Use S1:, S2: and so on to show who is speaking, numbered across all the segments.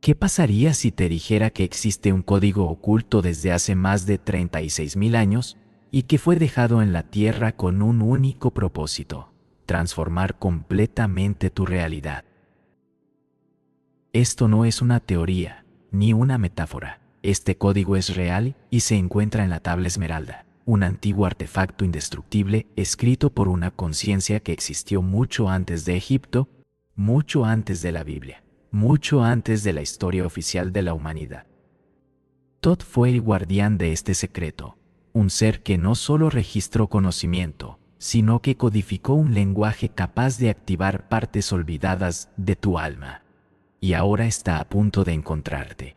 S1: ¿Qué pasaría si te dijera que existe un código oculto desde hace más de 36.000 años y que fue dejado en la Tierra con un único propósito: transformar completamente tu realidad? Esto no es una teoría, ni una metáfora. Este código es real y se encuentra en la tabla esmeralda, un antiguo artefacto indestructible escrito por una conciencia que existió mucho antes de Egipto, mucho antes de la Biblia, mucho antes de la historia oficial de la humanidad. Thoth fue el guardián de este secreto, un ser que no solo registró conocimiento, sino que codificó un lenguaje capaz de activar partes olvidadas de tu alma. Y ahora está a punto de encontrarte.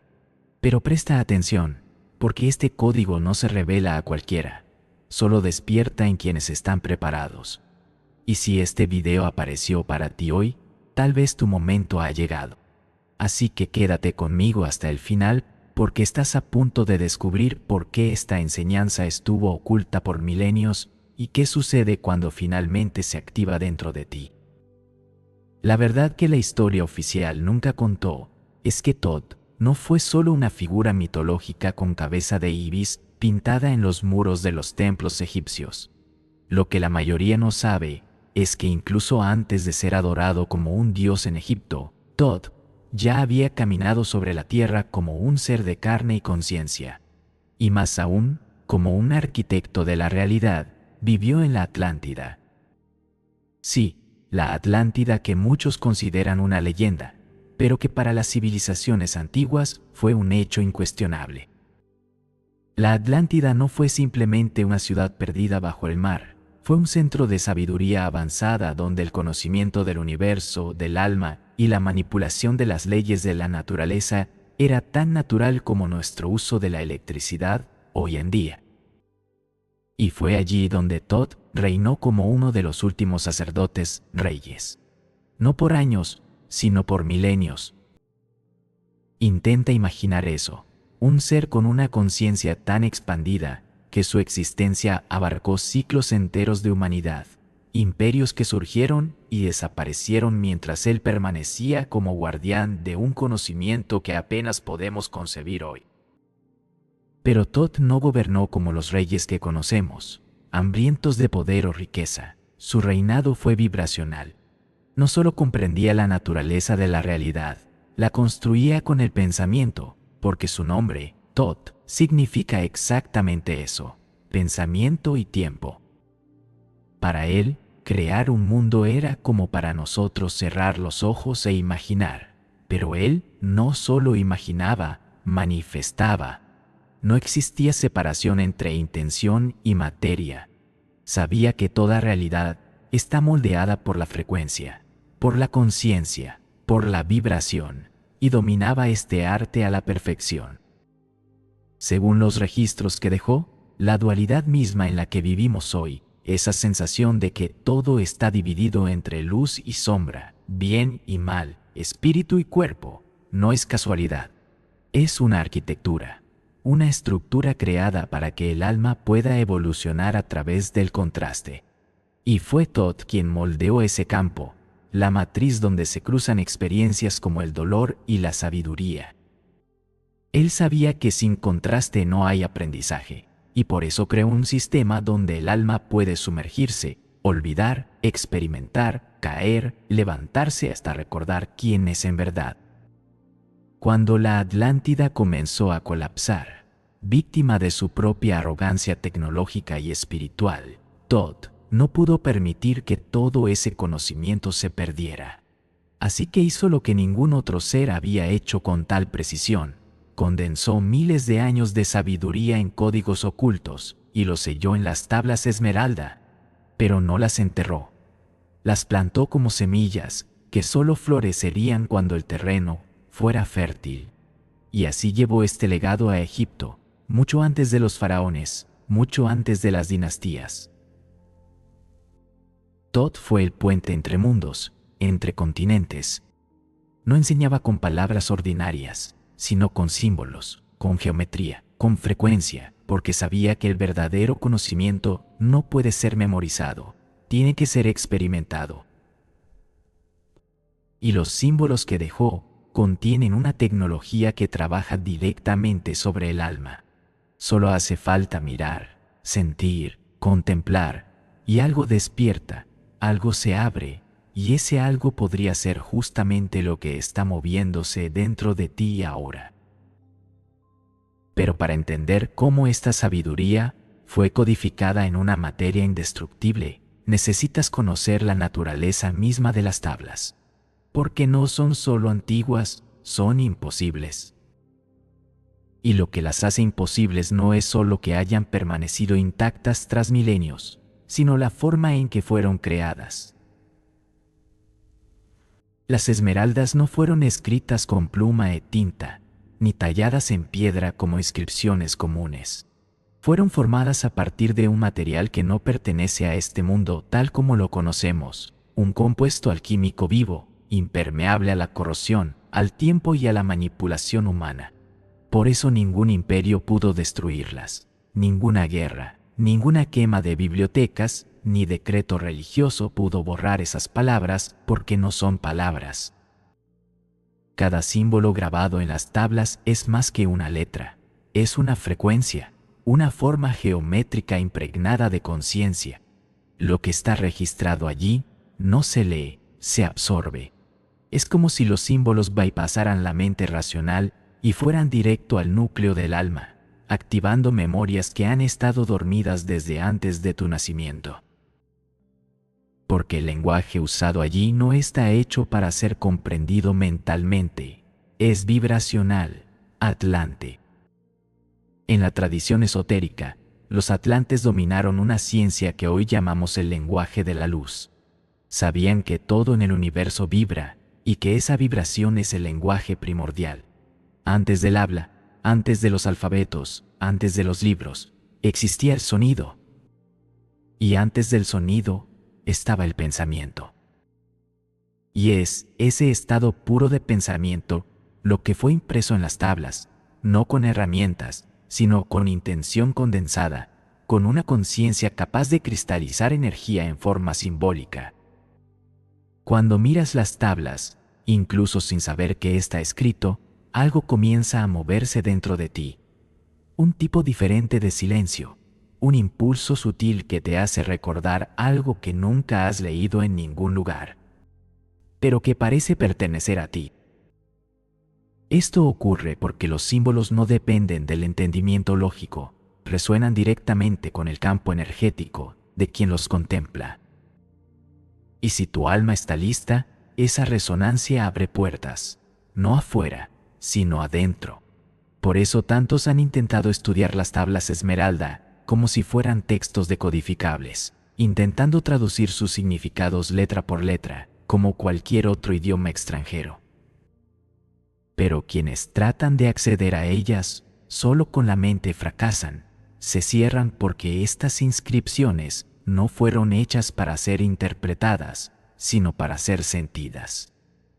S1: Pero presta atención, porque este código no se revela a cualquiera, solo despierta en quienes están preparados. Y si este video apareció para ti hoy, tal vez tu momento ha llegado. Así que quédate conmigo hasta el final, porque estás a punto de descubrir por qué esta enseñanza estuvo oculta por milenios y qué sucede cuando finalmente se activa dentro de ti. La verdad que la historia oficial nunca contó es que Thoth no fue solo una figura mitológica con cabeza de ibis pintada en los muros de los templos egipcios. Lo que la mayoría no sabe es que incluso antes de ser adorado como un dios en Egipto, Thoth ya había caminado sobre la tierra como un ser de carne y conciencia. Y más aún, como un arquitecto de la realidad, vivió en la Atlántida. Sí, la Atlántida que muchos consideran una leyenda, pero que para las civilizaciones antiguas fue un hecho incuestionable. La Atlántida no fue simplemente una ciudad perdida bajo el mar, fue un centro de sabiduría avanzada donde el conocimiento del universo, del alma y la manipulación de las leyes de la naturaleza era tan natural como nuestro uso de la electricidad hoy en día. Y fue allí donde Thoth reinó como uno de los últimos sacerdotes reyes. No por años, sino por milenios. Intenta imaginar eso, un ser con una conciencia tan expandida que su existencia abarcó ciclos enteros de humanidad, imperios que surgieron y desaparecieron mientras él permanecía como guardián de un conocimiento que apenas podemos concebir hoy. Pero Thoth no gobernó como los reyes que conocemos, hambrientos de poder o riqueza. Su reinado fue vibracional. No solo comprendía la naturaleza de la realidad, la construía con el pensamiento, porque su nombre, Thoth, significa exactamente eso: pensamiento y tiempo. Para él, crear un mundo era como para nosotros cerrar los ojos e imaginar, pero él no solo imaginaba, manifestaba. No existía separación entre intención y materia. Sabía que toda realidad está moldeada por la frecuencia, por la conciencia, por la vibración, y dominaba este arte a la perfección. Según los registros que dejó, la dualidad misma en la que vivimos hoy, esa sensación de que todo está dividido entre luz y sombra, bien y mal, espíritu y cuerpo, no es casualidad. Es una arquitectura. Una estructura creada para que el alma pueda evolucionar a través del contraste. Y fue Thoth quien moldeó ese campo, la matriz donde se cruzan experiencias como el dolor y la sabiduría. Él sabía que sin contraste no hay aprendizaje, y por eso creó un sistema donde el alma puede sumergirse, olvidar, experimentar, caer, levantarse hasta recordar quién es en verdad. Cuando la Atlántida comenzó a colapsar, víctima de su propia arrogancia tecnológica y espiritual, Thoth no pudo permitir que todo ese conocimiento se perdiera. Así que hizo lo que ningún otro ser había hecho con tal precisión: condensó miles de años de sabiduría en códigos ocultos y los selló en las tablas esmeralda, pero no las enterró. Las plantó como semillas que solo florecerían cuando el terreno fuera fértil. Y así llevó este legado a Egipto, mucho antes de los faraones, mucho antes de las dinastías. Thoth fue el puente entre mundos, entre continentes. No enseñaba con palabras ordinarias, sino con símbolos, con geometría, con frecuencia, porque sabía que el verdadero conocimiento no puede ser memorizado, tiene que ser experimentado. Y los símbolos que dejó contienen una tecnología que trabaja directamente sobre el alma. Solo hace falta mirar, sentir, contemplar, y algo despierta, algo se abre, y ese algo podría ser justamente lo que está moviéndose dentro de ti ahora. Pero para entender cómo esta sabiduría fue codificada en una materia indestructible, necesitas conocer la naturaleza misma de las tablas. Porque no son solo antiguas, son imposibles. Y lo que las hace imposibles no es solo que hayan permanecido intactas tras milenios, sino la forma en que fueron creadas. Las esmeraldas no fueron escritas con pluma e tinta, ni talladas en piedra como inscripciones comunes. Fueron formadas a partir de un material que no pertenece a este mundo tal como lo conocemos, un compuesto alquímico vivo, impermeable a la corrosión, al tiempo y a la manipulación humana. Por eso ningún imperio pudo destruirlas, ninguna guerra, ninguna quema de bibliotecas, ni decreto religioso pudo borrar esas palabras porque no son palabras. Cada símbolo grabado en las tablas es más que una letra, es una frecuencia, una forma geométrica impregnada de conciencia. Lo que está registrado allí no se lee, se absorbe. Es como si los símbolos bypasaran la mente racional y fueran directo al núcleo del alma, activando memorias que han estado dormidas desde antes de tu nacimiento. Porque el lenguaje usado allí no está hecho para ser comprendido mentalmente, es vibracional, atlante. En la tradición esotérica, los atlantes dominaron una ciencia que hoy llamamos el lenguaje de la luz. Sabían que todo en el universo vibra y que esa vibración es el lenguaje primordial. Antes del habla, antes de los alfabetos, antes de los libros, existía el sonido. Y antes del sonido estaba el pensamiento. Y es ese estado puro de pensamiento lo que fue impreso en las tablas, no con herramientas, sino con intención condensada, con una conciencia capaz de cristalizar energía en forma simbólica. Cuando miras las tablas, incluso sin saber qué está escrito, algo comienza a moverse dentro de ti. Un tipo diferente de silencio, un impulso sutil que te hace recordar algo que nunca has leído en ningún lugar, pero que parece pertenecer a ti. Esto ocurre porque los símbolos no dependen del entendimiento lógico, resuenan directamente con el campo energético de quien los contempla. Y si tu alma está lista, esa resonancia abre puertas, no afuera, sino adentro. Por eso tantos han intentado estudiar las tablas esmeralda como si fueran textos decodificables, intentando traducir sus significados letra por letra, como cualquier otro idioma extranjero. Pero quienes tratan de acceder a ellas solo con la mente fracasan, se cierran porque estas inscripciones no fueron hechas para ser interpretadas, sino para ser sentidas.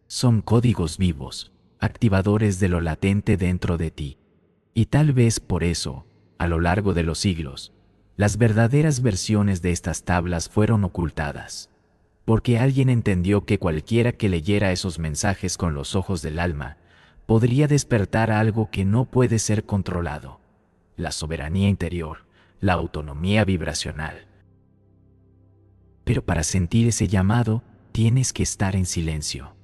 S1: Son códigos vivos, activadores de lo latente dentro de ti. Y tal vez por eso, a lo largo de los siglos, las verdaderas versiones de estas tablas fueron ocultadas. Porque alguien entendió que cualquiera que leyera esos mensajes con los ojos del alma podría despertar algo que no puede ser controlado: la soberanía interior, la autonomía vibracional. Pero para sentir ese llamado, tienes que estar en silencio.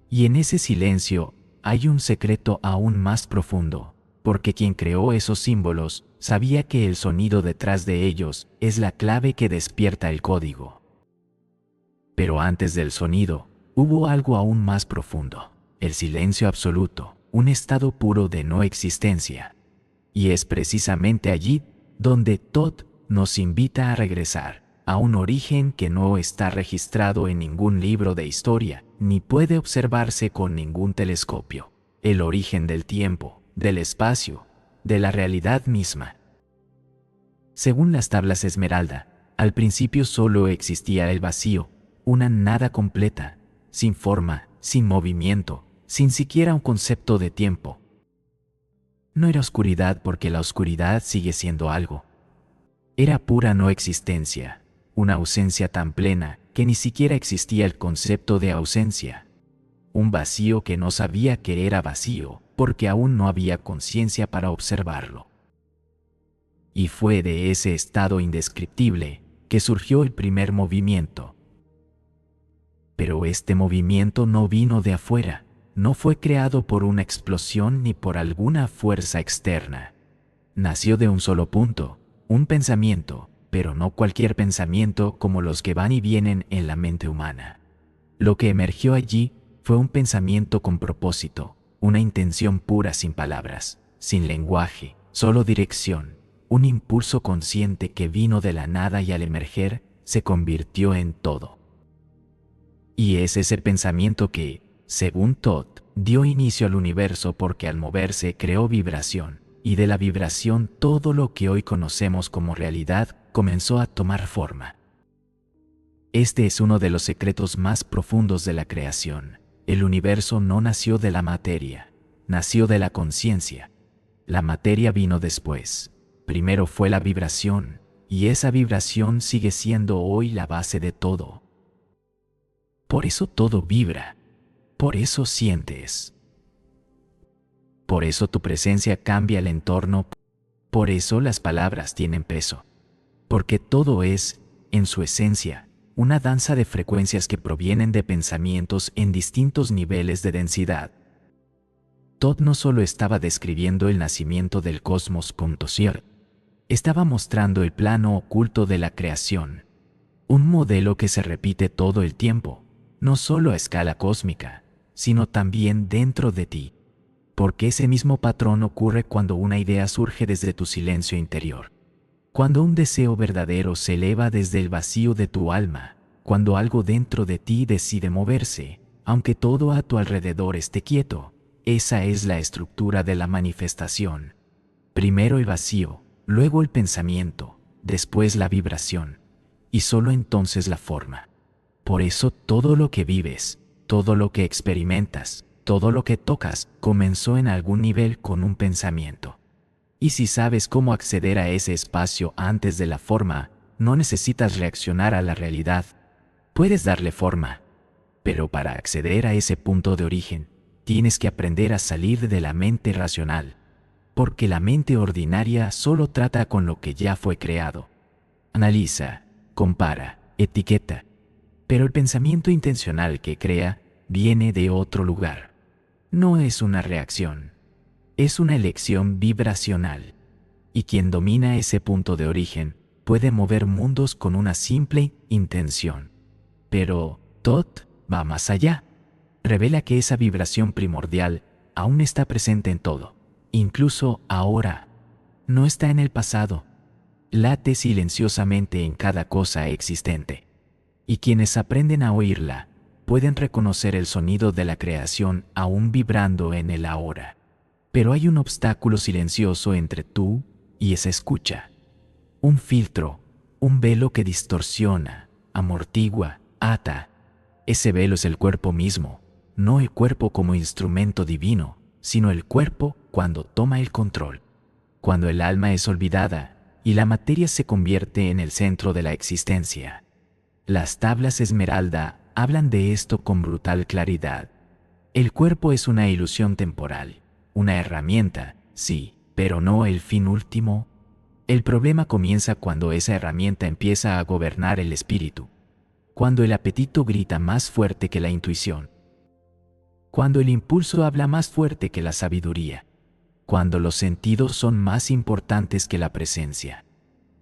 S1: Y en ese silencio hay un secreto aún más profundo, porque quien creó esos símbolos sabía que el sonido detrás de ellos es la clave que despierta el código. Pero antes del sonido, hubo algo aún más profundo: el silencio absoluto, un estado puro de no existencia. Y es precisamente allí donde Thoth nos invita a regresar a un origen que no está registrado en ningún libro de historia, ni puede observarse con ningún telescopio: el origen del tiempo, del espacio, de la realidad misma. Según las tablas esmeralda, al principio solo existía el vacío, una nada completa, sin forma, sin movimiento, sin siquiera un concepto de tiempo. No era oscuridad porque la oscuridad sigue siendo algo. Era pura no existencia, una ausencia tan plena que ni siquiera existía el concepto de ausencia. un vacío que no sabía que era vacío, porque aún no había conciencia para observarlo. Y fue de ese estado indescriptible que surgió el primer movimiento. Pero este movimiento no vino de afuera, no fue creado por una explosión ni por alguna fuerza externa. Nació de un solo punto, un pensamiento, pero no cualquier pensamiento como los que van y vienen en la mente humana. Lo que emergió allí fue un pensamiento con propósito, una intención pura sin palabras, sin lenguaje, solo dirección, un impulso consciente que vino de la nada y al emerger se convirtió en todo. Y es ese pensamiento que, según Todd, dio inicio al universo porque al moverse creó vibración, y de la vibración todo lo que hoy conocemos como realidad comenzó a tomar forma. Este es uno de los secretos más profundos de la creación. El universo no nació de la materia, nació de la conciencia. La materia vino después. Primero fue la vibración, y esa vibración sigue siendo hoy la base de todo. Por eso todo vibra, por eso sientes. Por eso tu presencia cambia el entorno, por eso las palabras tienen peso. Porque todo es, en su esencia, una danza de frecuencias que provienen de pensamientos en distintos niveles de densidad. Todd no solo estaba describiendo el nacimiento del cosmos, estaba mostrando el plano oculto de la creación, un modelo que se repite todo el tiempo, no solo a escala cósmica, sino también dentro de ti, porque ese mismo patrón ocurre cuando una idea surge desde tu silencio interior. Cuando un deseo verdadero se eleva desde el vacío de tu alma, cuando algo dentro de ti decide moverse, aunque todo a tu alrededor esté quieto, esa es la estructura de la manifestación. Primero el vacío, luego el pensamiento, después la vibración, y solo entonces la forma. Por eso todo lo que vives, todo lo que experimentas, todo lo que tocas, comenzó en algún nivel con un pensamiento. Y si sabes cómo acceder a ese espacio antes de la forma, no necesitas reaccionar a la realidad. Puedes darle forma. Pero para acceder a ese punto de origen, tienes que aprender a salir de la mente racional, porque la mente ordinaria solo trata con lo que ya fue creado. Analiza, compara, etiqueta. Pero el pensamiento intencional que crea viene de otro lugar. No es una reacción. Es una elección vibracional, y quien domina ese punto de origen puede mover mundos con una simple intención. Pero Todd va más allá. Revela que esa vibración primordial aún está presente en todo, incluso ahora. No está en el pasado. Late silenciosamente en cada cosa existente. Y quienes aprenden a oírla pueden reconocer el sonido de la creación aún vibrando en el ahora. Pero hay un obstáculo silencioso entre tú y esa escucha. Un filtro, un velo que distorsiona, amortigua, ata. Ese velo es el cuerpo mismo, no el cuerpo como instrumento divino, sino el cuerpo cuando toma el control. Cuando el alma es olvidada y la materia se convierte en el centro de la existencia. Las tablas esmeralda hablan de esto con brutal claridad. El cuerpo es una ilusión temporal. Una herramienta, sí, pero no el fin último. El problema comienza cuando esa herramienta empieza a gobernar el espíritu. Cuando el apetito grita más fuerte que la intuición. Cuando el impulso habla más fuerte que la sabiduría. Cuando los sentidos son más importantes que la presencia.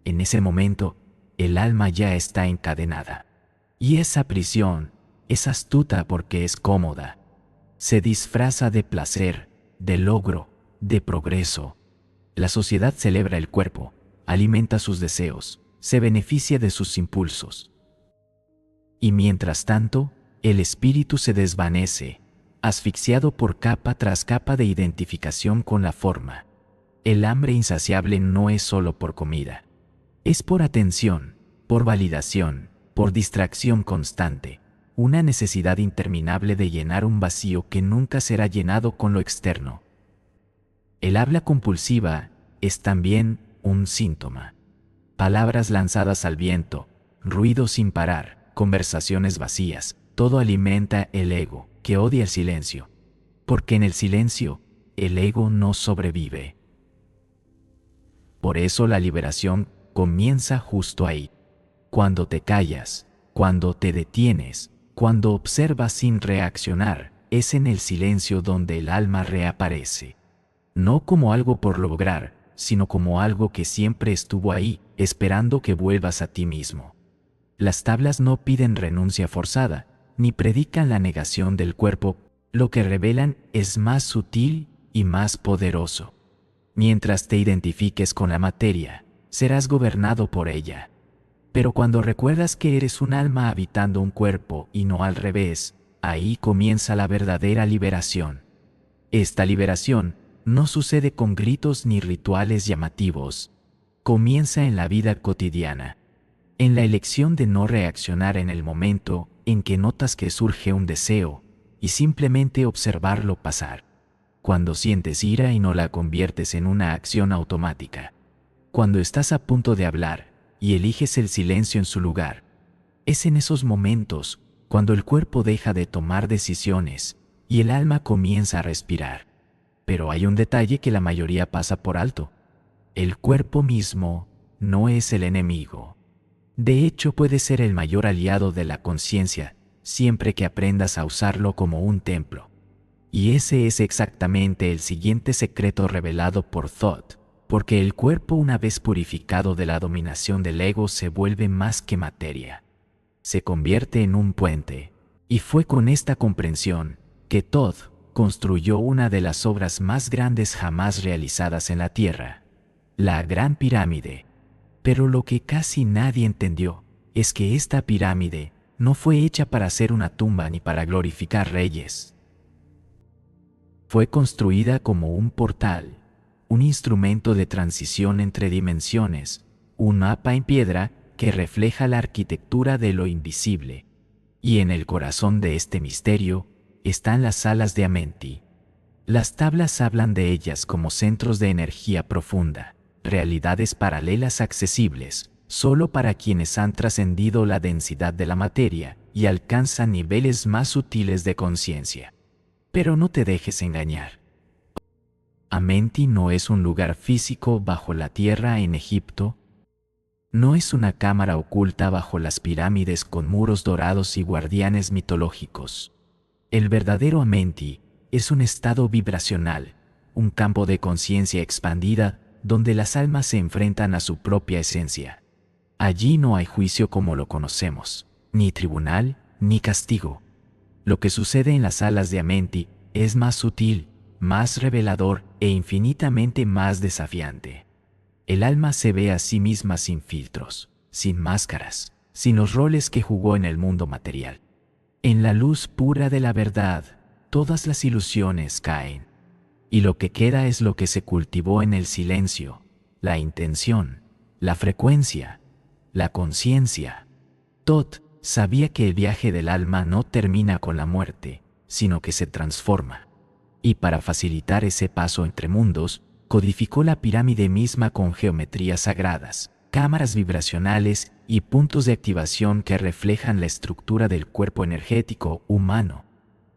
S1: En ese momento, el alma ya está encadenada. Y esa prisión es astuta porque es cómoda. Se disfraza de placer, de logro, de progreso. La sociedad celebra el cuerpo, alimenta sus deseos, se beneficia de sus impulsos. Y mientras tanto, el espíritu se desvanece, asfixiado por capa tras capa de identificación con la forma. El hambre insaciable no es solo por comida. Es por atención, por validación, por distracción constante. Una necesidad interminable de llenar un vacío que nunca será llenado con lo externo. El habla compulsiva es también un síntoma. Palabras lanzadas al viento, ruido sin parar, conversaciones vacías, todo alimenta el ego. que odia el silencio, porque en el silencio el ego no sobrevive. Por eso la liberación comienza justo ahí, cuando te callas, cuando te detienes, cuando observas sin reaccionar. Es en el silencio donde el alma reaparece, no como algo por lograr, sino como algo que siempre estuvo ahí, esperando que vuelvas a ti mismo. Las tablas no piden renuncia forzada, ni predican la negación del cuerpo. Lo que revelan es más sutil y más poderoso. Mientras te identifiques con la materia, serás gobernado por ella. Pero cuando recuerdas que eres un alma habitando un cuerpo y no al revés, ahí comienza la verdadera liberación. Esta liberación no sucede con gritos ni rituales llamativos. Comienza en la vida cotidiana, en la elección de no reaccionar en el momento en que notas que surge un deseo y simplemente observarlo pasar. Cuando sientes ira y no la conviertes en una acción automática. Cuando estás a punto de hablar y eliges el silencio en su lugar. Es en esos momentos cuando el cuerpo deja de tomar decisiones y el alma comienza a respirar. Pero hay un detalle que la mayoría pasa por alto. El cuerpo mismo no es el enemigo. De hecho, puede ser el mayor aliado de la conciencia, siempre que aprendas a usarlo como un templo. Y ese es exactamente el siguiente secreto revelado por Thoth, porque el cuerpo, una vez purificado de la dominación del ego, se vuelve más que materia. Se convierte en un puente. Y fue con esta comprensión que Thoth construyó una de las obras más grandes jamás realizadas en la Tierra, la Gran Pirámide. Pero lo que casi nadie entendió es que esta pirámide no fue hecha para ser una tumba ni para glorificar reyes. Fue construida como un portal, un instrumento de transición entre dimensiones, un mapa en piedra que refleja la arquitectura de lo invisible. Y en el corazón de este misterio están las salas de Amenti. Las tablas hablan de ellas como centros de energía profunda, realidades paralelas accesibles, solo para quienes han trascendido la densidad de la materia y alcanzan niveles más sutiles de conciencia. Pero no te dejes engañar. Amenti no es un lugar físico bajo la tierra en Egipto. No es una cámara oculta bajo las pirámides con muros dorados y guardianes mitológicos. El verdadero Amenti es un estado vibracional, un campo de conciencia expandida donde las almas se enfrentan a su propia esencia. Allí no hay juicio como lo conocemos, ni tribunal, ni castigo. Lo que sucede en las salas de Amenti es más sutil, más revelador e infinitamente más desafiante. El alma se ve a sí misma sin filtros, sin máscaras, sin los roles que jugó en el mundo material. En la luz pura de la verdad, todas las ilusiones caen. Y lo que queda es lo que se cultivó en el silencio, la intención, la frecuencia, la conciencia. Thoth sabía que el viaje del alma no termina con la muerte, sino que se transforma. Y para facilitar ese paso entre mundos, codificó la pirámide misma con geometrías sagradas, cámaras vibracionales y puntos de activación que reflejan la estructura del cuerpo energético humano,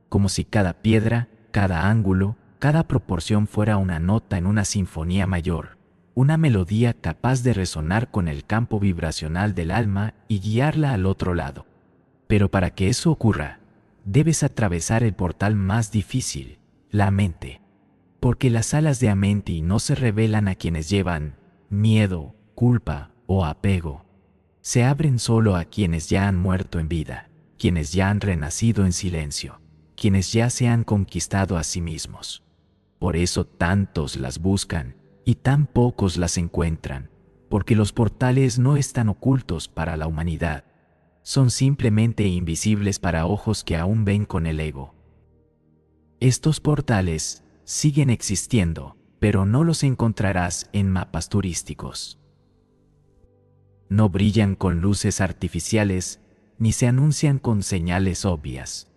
S1: como si cada piedra, cada ángulo, cada proporción fuera una nota en una sinfonía mayor, una melodía capaz de resonar con el campo vibracional del alma y guiarla al otro lado. Pero para que eso ocurra, debes atravesar el portal más difícil, la mente. Porque las salas de Amenti no se revelan a quienes llevan miedo, culpa o apego. Se abren solo a quienes ya han muerto en vida, quienes ya han renacido en silencio, quienes ya se han conquistado a sí mismos. Por eso tantos las buscan y tan pocos las encuentran, porque los portales no están ocultos para la humanidad. Son simplemente invisibles para ojos que aún ven con el ego. Estos portales siguen existiendo, pero no los encontrarás en mapas turísticos. No brillan con luces artificiales, ni se anuncian con señales obvias.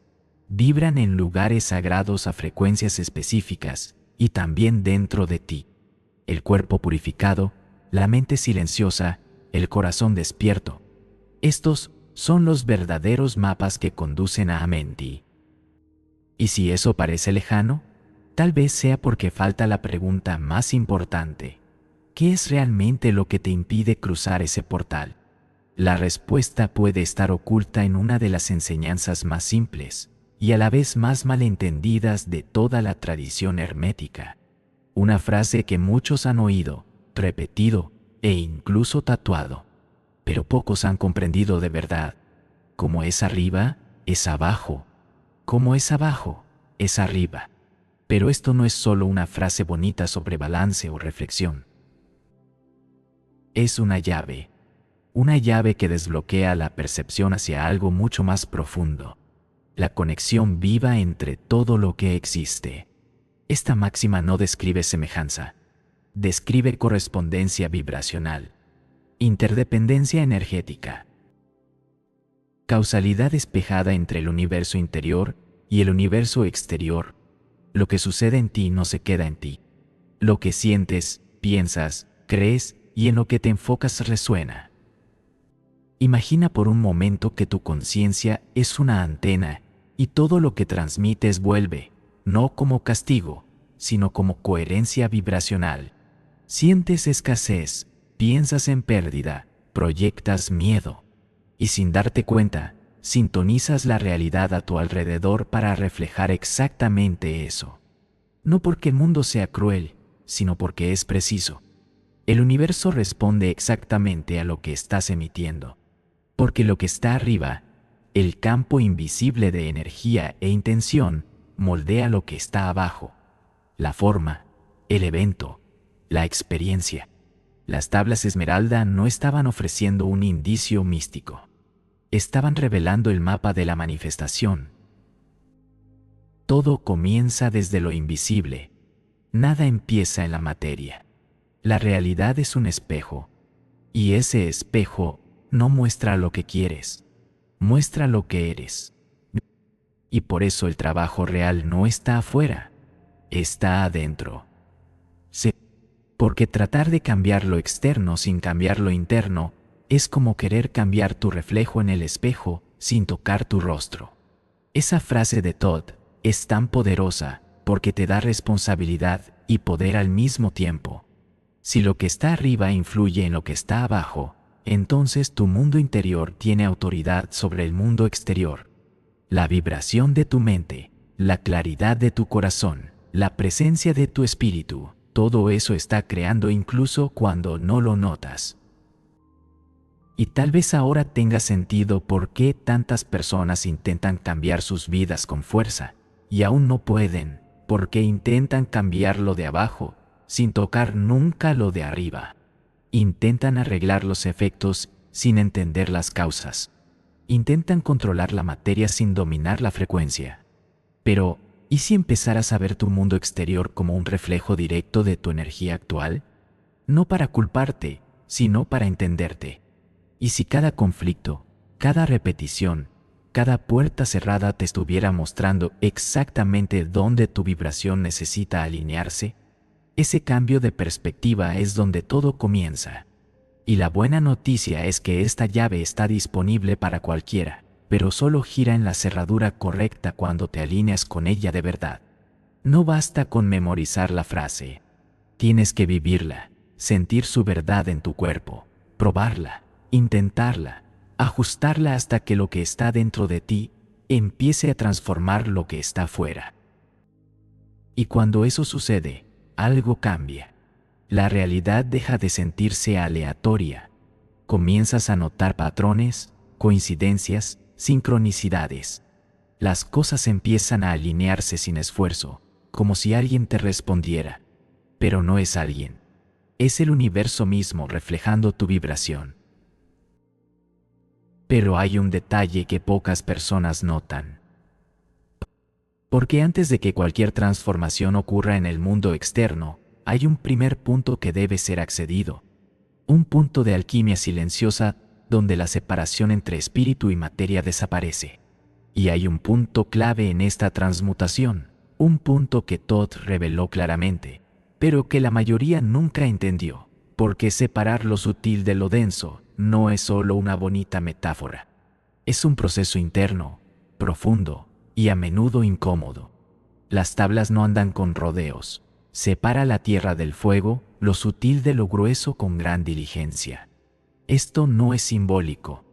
S1: Vibran en lugares sagrados a frecuencias específicas y también dentro de ti. El cuerpo purificado, la mente silenciosa, el corazón despierto. Estos son los verdaderos mapas que conducen a Amenti. Y si eso parece lejano, tal vez sea porque falta la pregunta más importante. ¿Qué es realmente lo que te impide cruzar ese portal? La respuesta puede estar oculta en una de las enseñanzas más simples y a la vez más malentendidas de toda la tradición hermética. Una frase que muchos han oído, repetido e incluso tatuado, pero pocos han comprendido de verdad. Como es arriba, es abajo. Como es abajo, es arriba. Pero esto no es solo una frase bonita sobre balance o reflexión. Es una llave que desbloquea la percepción hacia algo mucho más profundo, la conexión viva entre todo lo que existe. Esta máxima no describe semejanza, describe correspondencia vibracional, interdependencia energética, causalidad despejada entre el universo interior y el universo exterior. Lo que sucede en ti no se queda en ti. Lo que sientes, piensas, crees y en lo que te enfocas resuena. Imagina por un momento que tu conciencia es una antena y todo lo que transmites vuelve, no como castigo, sino como coherencia vibracional. Sientes escasez, piensas en pérdida, proyectas miedo, y sin darte cuenta, sintonizas la realidad a tu alrededor para reflejar exactamente eso. No porque el mundo sea cruel, sino porque es preciso. El universo responde exactamente a lo que estás emitiendo. Porque lo que está arriba, el campo invisible de energía e intención, moldea lo que está abajo. La forma, el evento, la experiencia. Las tablas esmeralda no estaban ofreciendo un indicio místico. Estaban revelando el mapa de la manifestación. Todo comienza desde lo invisible. Nada empieza en la materia. La realidad es un espejo. Y ese espejo no muestra lo que quieres, muestra lo que eres. Y por eso el trabajo real no está afuera, está adentro. Porque tratar de cambiar lo externo sin cambiar lo interno es como querer cambiar tu reflejo en el espejo sin tocar tu rostro. Esa frase de Todd es tan poderosa porque te da responsabilidad y poder al mismo tiempo. Si lo que está arriba influye en lo que está abajo, entonces tu mundo interior tiene autoridad sobre el mundo exterior. La vibración de tu mente, la claridad de tu corazón, la presencia de tu espíritu, todo eso está creando incluso cuando no lo notas. Y tal vez ahora tenga sentido por qué tantas personas intentan cambiar sus vidas con fuerza y aún no pueden, porque intentan cambiar lo de abajo sin tocar nunca lo de arriba. Intentan arreglar los efectos sin entender las causas. Intentan controlar la materia sin dominar la frecuencia. Pero, ¿y si empezaras a ver tu mundo exterior como un reflejo directo de tu energía actual? No para culparte, sino para entenderte. ¿Y si cada conflicto, cada repetición, cada puerta cerrada te estuviera mostrando exactamente dónde tu vibración necesita alinearse? Ese cambio de perspectiva es donde todo comienza. Y la buena noticia es que esta llave está disponible para cualquiera, pero solo gira en la cerradura correcta cuando te alineas con ella de verdad. No basta con memorizar la frase. Tienes que vivirla, sentir su verdad en tu cuerpo, probarla, intentarla, ajustarla hasta que lo que está dentro de ti empiece a transformar lo que está fuera. Y cuando eso sucede, algo cambia. La realidad deja de sentirse aleatoria. Comienzas a notar patrones, coincidencias, sincronicidades. Las cosas empiezan a alinearse sin esfuerzo, como si alguien te respondiera. Pero no es alguien. Es el universo mismo reflejando tu vibración. Pero hay un detalle que pocas personas notan. Porque antes de que cualquier transformación ocurra en el mundo externo, hay un primer punto que debe ser accedido. Un punto de alquimia silenciosa donde la separación entre espíritu y materia desaparece. Y hay un punto clave en esta transmutación, un punto que Todd reveló claramente, pero que la mayoría nunca entendió, porque separar lo sutil de lo denso no es solo una bonita metáfora. Es un proceso interno, profundo, y a menudo incómodo. Las tablas no andan con rodeos. Separa la tierra del fuego, lo sutil de lo grueso con gran diligencia. Esto no es simbólico,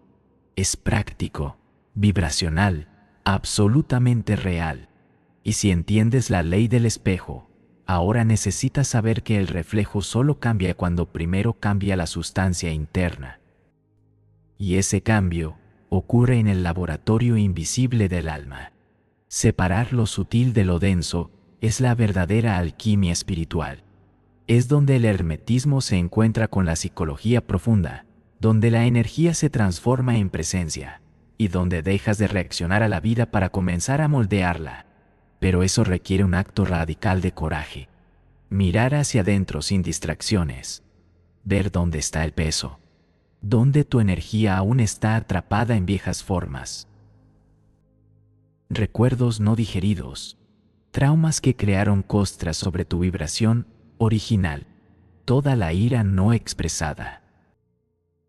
S1: es práctico, vibracional, absolutamente real. Y si entiendes la ley del espejo, ahora necesitas saber que el reflejo solo cambia cuando primero cambia la sustancia interna. Y ese cambio ocurre en el laboratorio invisible del alma. Separar lo sutil de lo denso es la verdadera alquimia espiritual. Es donde el hermetismo se encuentra con la psicología profunda, donde la energía se transforma en presencia, y donde dejas de reaccionar a la vida para comenzar a moldearla. Pero eso requiere un acto radical de coraje. Mirar hacia adentro sin distracciones. Ver dónde está el peso. Dónde tu energía aún está atrapada en viejas formas. Recuerdos no digeridos. Traumas que crearon costras sobre tu vibración original. Toda la ira no expresada.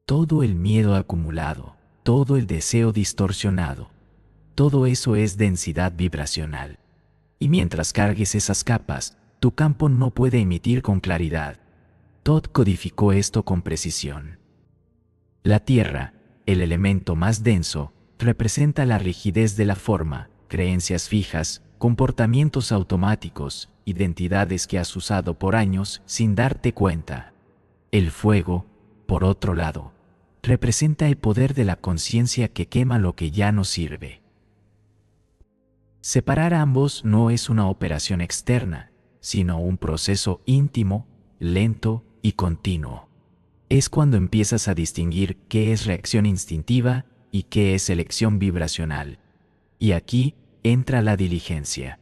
S1: Todo el miedo acumulado. Todo el deseo distorsionado. Todo eso es densidad vibracional. Y mientras cargues esas capas, tu campo no puede emitir con claridad. Todd codificó esto con precisión. La tierra, el elemento más denso, representa la rigidez de la forma, creencias fijas, comportamientos automáticos, identidades que has usado por años sin darte cuenta. El fuego, por otro lado, representa el poder de la conciencia que quema lo que ya no sirve. Separar ambos no es una operación externa, sino un proceso íntimo, lento y continuo. Es cuando empiezas a distinguir qué es reacción instintiva y qué es elección vibracional. Y aquí entra la diligencia,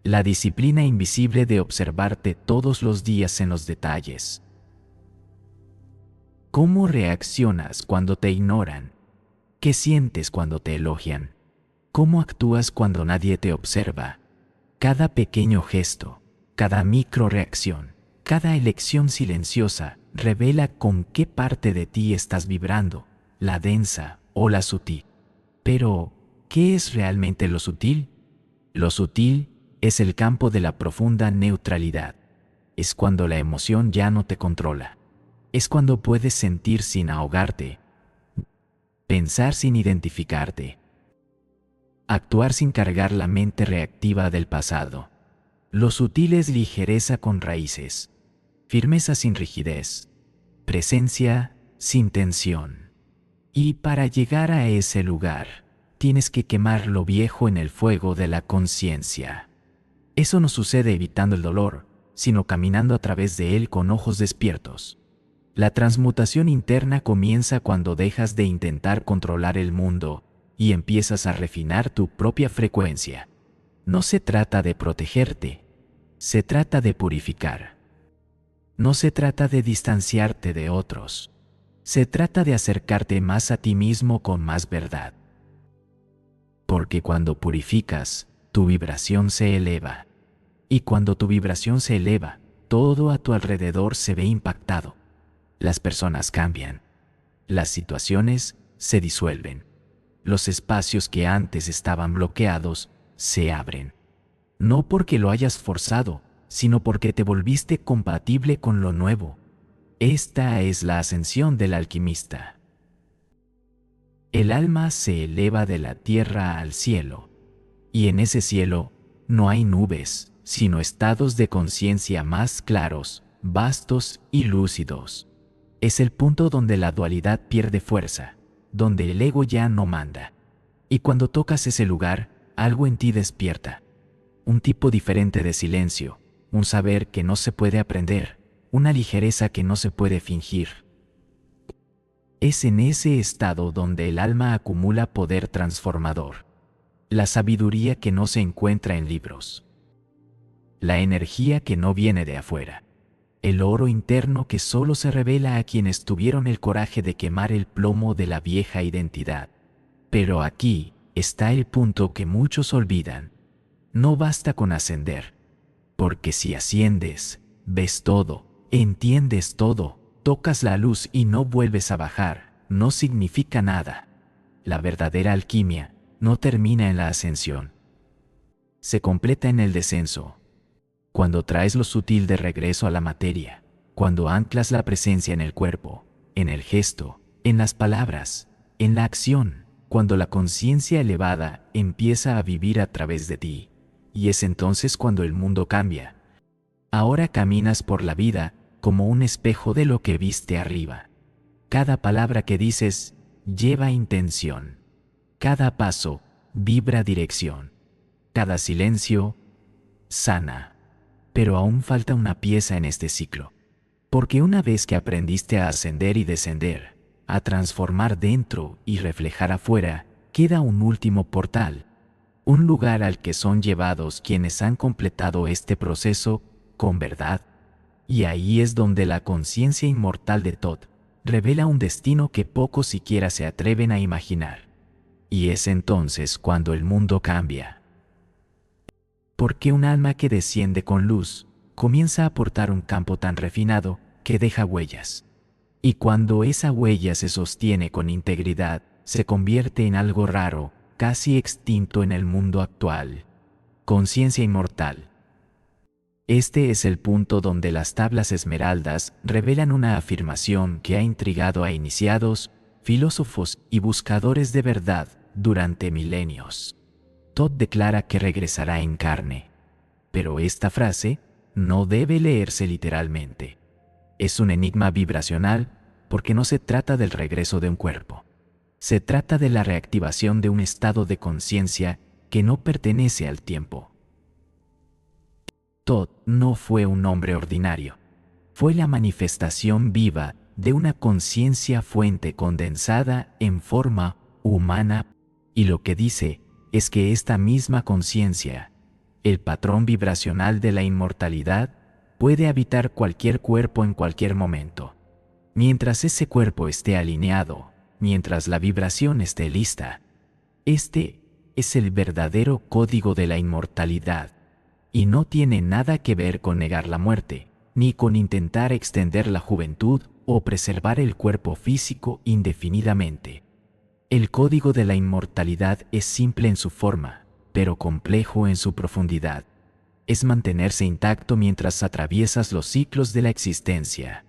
S1: la disciplina invisible de observarte todos los días en los detalles. ¿Cómo reaccionas cuando te ignoran? ¿Qué sientes cuando te elogian? ¿Cómo actúas cuando nadie te observa? Cada pequeño gesto, cada microreacción, cada elección silenciosa revela con qué parte de ti estás vibrando, la densa o la sutil. Pero, ¿qué es realmente lo sutil? Lo sutil es el campo de la profunda neutralidad. Es cuando la emoción ya no te controla. Es cuando puedes sentir sin ahogarte, pensar sin identificarte, actuar sin cargar la mente reactiva del pasado. Lo sutil es ligereza con raíces, firmeza sin rigidez, presencia sin tensión. Y para llegar a ese lugar, tienes que quemar lo viejo en el fuego de la conciencia. Eso no sucede evitando el dolor, sino caminando a través de él con ojos despiertos. La transmutación interna comienza cuando dejas de intentar controlar el mundo y empiezas a refinar tu propia frecuencia. No se trata de protegerte, se trata de purificar. No se trata de distanciarte de otros, se trata de acercarte más a ti mismo con más verdad. Porque cuando purificas, tu vibración se eleva. Y cuando tu vibración se eleva, todo a tu alrededor se ve impactado. Las personas cambian. Las situaciones se disuelven. Los espacios que antes estaban bloqueados se abren. No porque lo hayas forzado, sino porque te volviste compatible con lo nuevo. Esta es la ascensión del alquimista. El alma se eleva de la tierra al cielo, y en ese cielo no hay nubes, sino estados de conciencia más claros, vastos y lúcidos. Es el punto donde la dualidad pierde fuerza, donde el ego ya no manda. Y cuando tocas ese lugar, algo en ti despierta. Un tipo diferente de silencio, un saber que no se puede aprender, una ligereza que no se puede fingir. Es en ese estado donde el alma acumula poder transformador, la sabiduría que no se encuentra en libros, la energía que no viene de afuera, el oro interno que solo se revela a quienes tuvieron el coraje de quemar el plomo de la vieja identidad. Pero aquí está el punto que muchos olvidan. No basta con ascender, porque si asciendes, ves todo, entiendes todo, tocas la luz y no vuelves a bajar, no significa nada. La verdadera alquimia no termina en la ascensión, Se completa en el descenso. Cuando traes lo sutil de regreso a la materia, cuando anclas la presencia en el cuerpo, en el gesto, en las palabras, en la acción, cuando la conciencia elevada empieza a vivir a través de ti, y es entonces cuando el mundo cambia. Ahora caminas por la vida como un espejo de lo que viste arriba. Cada palabra que dices lleva intención. Cada paso vibra dirección. Cada silencio sana. Pero aún falta una pieza en este ciclo. Porque una vez que aprendiste a ascender y descender, a transformar dentro y reflejar afuera, queda un último portal. Un lugar al que son llevados quienes han completado este proceso con verdad. Y ahí es donde la conciencia inmortal de Thoth revela un destino que pocos siquiera se atreven a imaginar. Y es entonces cuando el mundo cambia. Porque un alma que desciende con luz comienza a aportar un campo tan refinado que deja huellas. Y cuando esa huella se sostiene con integridad, se convierte en algo raro, casi extinto en el mundo actual. Conciencia inmortal. Este es el punto donde las tablas esmeraldas revelan una afirmación que ha intrigado a iniciados, filósofos y buscadores de verdad durante milenios. Thoth declara que regresará en carne. Pero esta frase no debe leerse literalmente. Es un enigma vibracional porque no se trata del regreso de un cuerpo. Se trata de la reactivación de un estado de conciencia que no pertenece al tiempo. Thoth no fue un hombre ordinario. Fue la manifestación viva de una conciencia fuente condensada en forma humana, y lo que dice es que esta misma conciencia, el patrón vibracional de la inmortalidad, puede habitar cualquier cuerpo en cualquier momento. Mientras ese cuerpo esté alineado, mientras la vibración esté lista, este es el verdadero código de la inmortalidad. Y no tiene nada que ver con negar la muerte, ni con intentar extender la juventud o preservar el cuerpo físico indefinidamente. El código de la inmortalidad es simple en su forma, pero complejo en su profundidad. Es mantenerse intacto mientras atraviesas los ciclos de la existencia.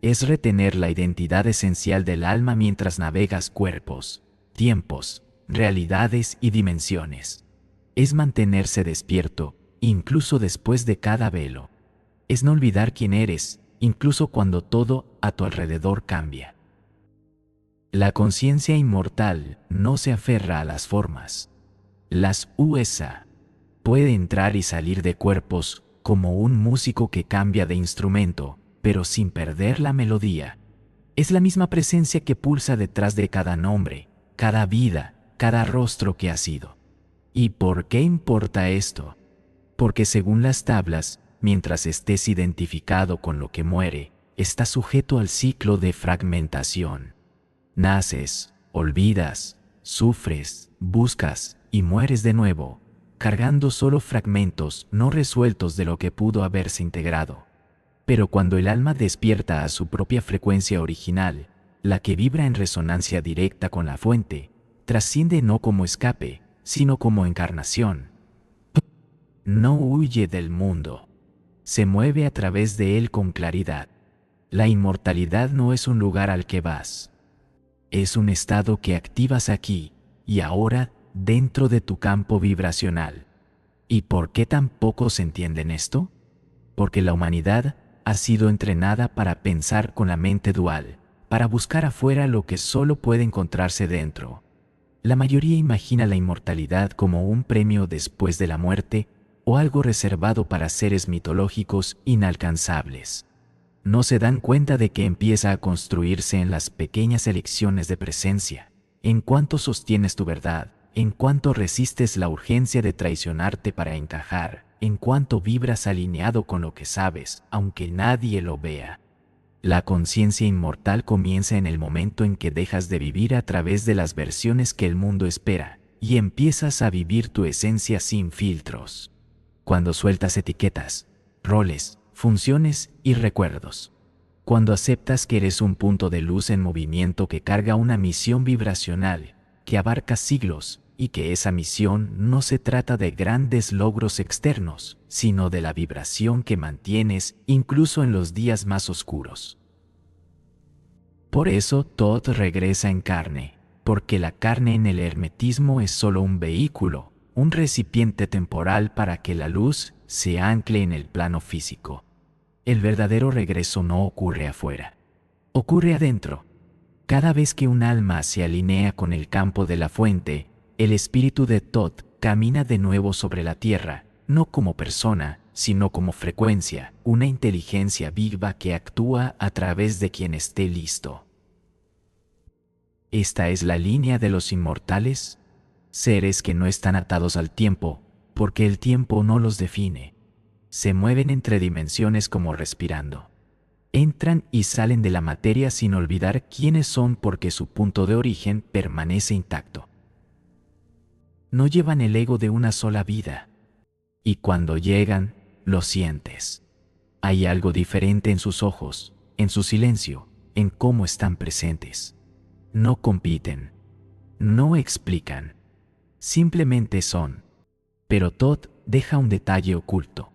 S1: Es retener la identidad esencial del alma mientras navegas cuerpos, tiempos, realidades y dimensiones. Es mantenerse despierto, incluso después de cada velo. Es no olvidar quién eres, incluso cuando todo a tu alrededor cambia. La conciencia inmortal no se aferra a las formas. Las USA puede entrar y salir de cuerpos como un músico que cambia de instrumento, pero sin perder la melodía. Es la misma presencia que pulsa detrás de cada nombre, cada vida, cada rostro que ha sido. ¿Y por qué importa esto? Porque según las tablas, mientras estés identificado con lo que muere, estás sujeto al ciclo de fragmentación. Naces, olvidas, sufres, buscas y mueres de nuevo, cargando solo fragmentos no resueltos de lo que pudo haberse integrado. Pero cuando el alma despierta a su propia frecuencia original, la que vibra en resonancia directa con la fuente, trasciende no como escape, sino como encarnación. No huye del mundo. Se mueve a través de él con claridad. La inmortalidad no es un lugar al que vas. Es un estado que activas aquí y ahora dentro de tu campo vibracional. ¿Y por qué tan pocos entienden esto? Porque la humanidad ha sido entrenada para pensar con la mente dual, para buscar afuera lo que solo puede encontrarse dentro. La mayoría imagina la inmortalidad como un premio después de la muerte o algo reservado para seres mitológicos inalcanzables. No se dan cuenta de que empieza a construirse en las pequeñas elecciones de presencia, en cuanto sostienes tu verdad, en cuanto resistes la urgencia de traicionarte para encajar, en cuanto vibras alineado con lo que sabes, aunque nadie lo vea. La conciencia inmortal comienza en el momento en que dejas de vivir a través de las versiones que el mundo espera y empiezas a vivir tu esencia sin filtros. Cuando sueltas etiquetas, roles, funciones y recuerdos. Cuando aceptas que eres un punto de luz en movimiento que carga una misión vibracional que abarca siglos y que esa misión no se trata de grandes logros externos, sino de la vibración que mantienes incluso en los días más oscuros. Por eso Thoth regresa en carne, porque la carne en el hermetismo es solo un vehículo, un recipiente temporal para que la luz se ancle en el plano físico. El verdadero regreso no ocurre afuera, ocurre adentro. Cada vez que un alma se alinea con el campo de la fuente, el espíritu de Thoth camina de nuevo sobre la tierra, no como persona, sino como frecuencia, una inteligencia viva que actúa a través de quien esté listo. Esta es la línea de los inmortales, seres que no están atados al tiempo, porque el tiempo no los define. Se mueven entre dimensiones como respirando. Entran y salen de la materia sin olvidar quiénes son porque su punto de origen permanece intacto. No llevan el ego de una sola vida. Y cuando llegan, lo sientes. Hay algo diferente en sus ojos, en su silencio, en cómo están presentes. No compiten, no explican, simplemente son. Pero Thoth deja un detalle oculto,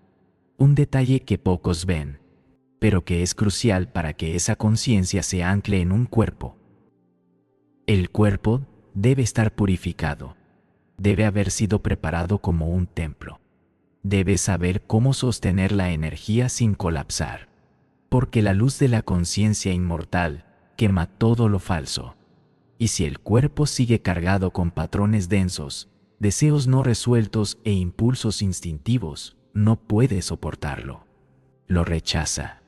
S1: un detalle que pocos ven, pero que es crucial para que esa conciencia se ancle en un cuerpo. El cuerpo debe estar purificado, debe haber sido preparado como un templo. Debe saber cómo sostener la energía sin colapsar, porque la luz de la conciencia inmortal quema todo lo falso. Y si el cuerpo sigue cargado con patrones densos, deseos no resueltos e impulsos instintivos, no puede soportarlo. Lo rechaza.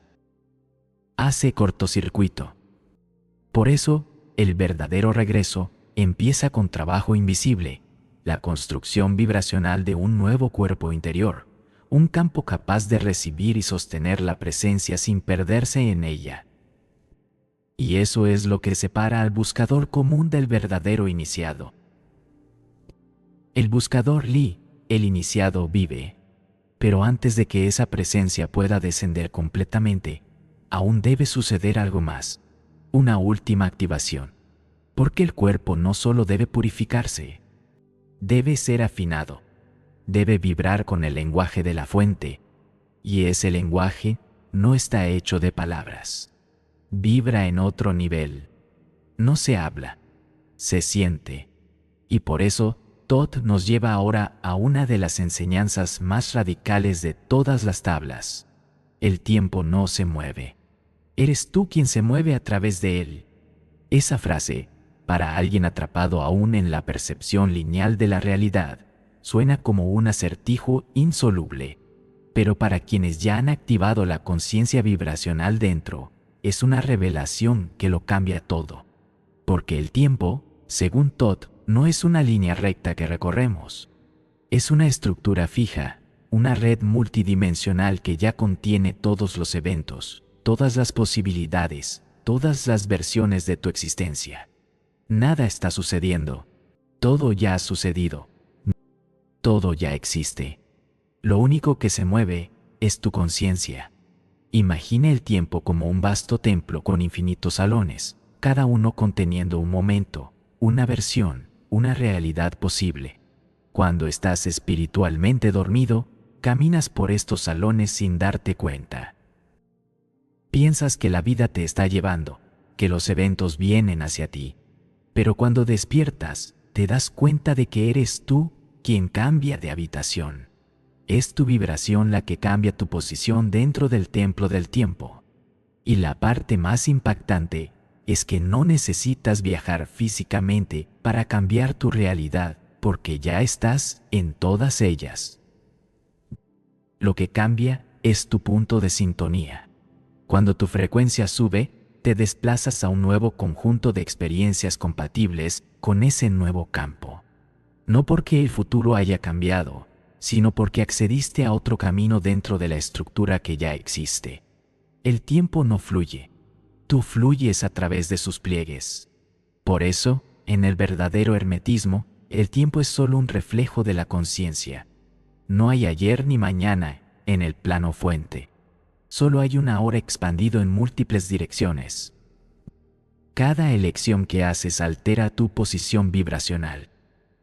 S1: Hace cortocircuito. Por eso, el verdadero regreso empieza con trabajo invisible, la construcción vibracional de un nuevo cuerpo interior, un campo capaz de recibir y sostener la presencia sin perderse en ella. Y eso es lo que separa al buscador común del verdadero iniciado. El buscador Li, el iniciado, vive. Pero antes de que esa presencia pueda descender completamente, aún debe suceder algo más, una última activación. Porque el cuerpo no solo debe purificarse, debe ser afinado, debe vibrar con el lenguaje de la fuente, y ese lenguaje no está hecho de palabras. Vibra en otro nivel. No se habla, se siente. Y por eso, Thoth nos lleva ahora a una de las enseñanzas más radicales de todas las tablas. El tiempo no se mueve. Eres tú quien se mueve a través de él. Esa frase, para alguien atrapado aún en la percepción lineal de la realidad, suena como un acertijo insoluble. Pero para quienes ya han activado la conciencia vibracional dentro, es una revelación que lo cambia todo. Porque el tiempo, según Thoth, no es una línea recta que recorremos. Es una estructura fija, una red multidimensional que ya contiene todos los eventos, todas las posibilidades, todas las versiones de tu existencia. Nada está sucediendo. Todo ya ha sucedido. Todo ya existe. Lo único que se mueve es tu conciencia. Imagina el tiempo como un vasto templo con infinitos salones, cada uno conteniendo un momento, una versión, una realidad posible. Cuando estás espiritualmente dormido, caminas por estos salones sin darte cuenta. Piensas que la vida te está llevando, que los eventos vienen hacia ti. Pero cuando despiertas, te das cuenta de que eres tú quien cambia de habitación. Es tu vibración la que cambia tu posición dentro del templo del tiempo. Y la parte más impactante es que no necesitas viajar físicamente para cambiar tu realidad, porque ya estás en todas ellas. Lo que cambia es tu punto de sintonía. Cuando tu frecuencia sube, te desplazas a un nuevo conjunto de experiencias compatibles con ese nuevo campo. No porque el futuro haya cambiado, sino porque accediste a otro camino dentro de la estructura que ya existe. El tiempo no fluye, tú fluyes a través de sus pliegues. Por eso, en el verdadero hermetismo, el tiempo es solo un reflejo de la conciencia. No hay ayer ni mañana en el plano fuente. Solo hay una hora expandido en múltiples direcciones. Cada elección que haces altera tu posición vibracional.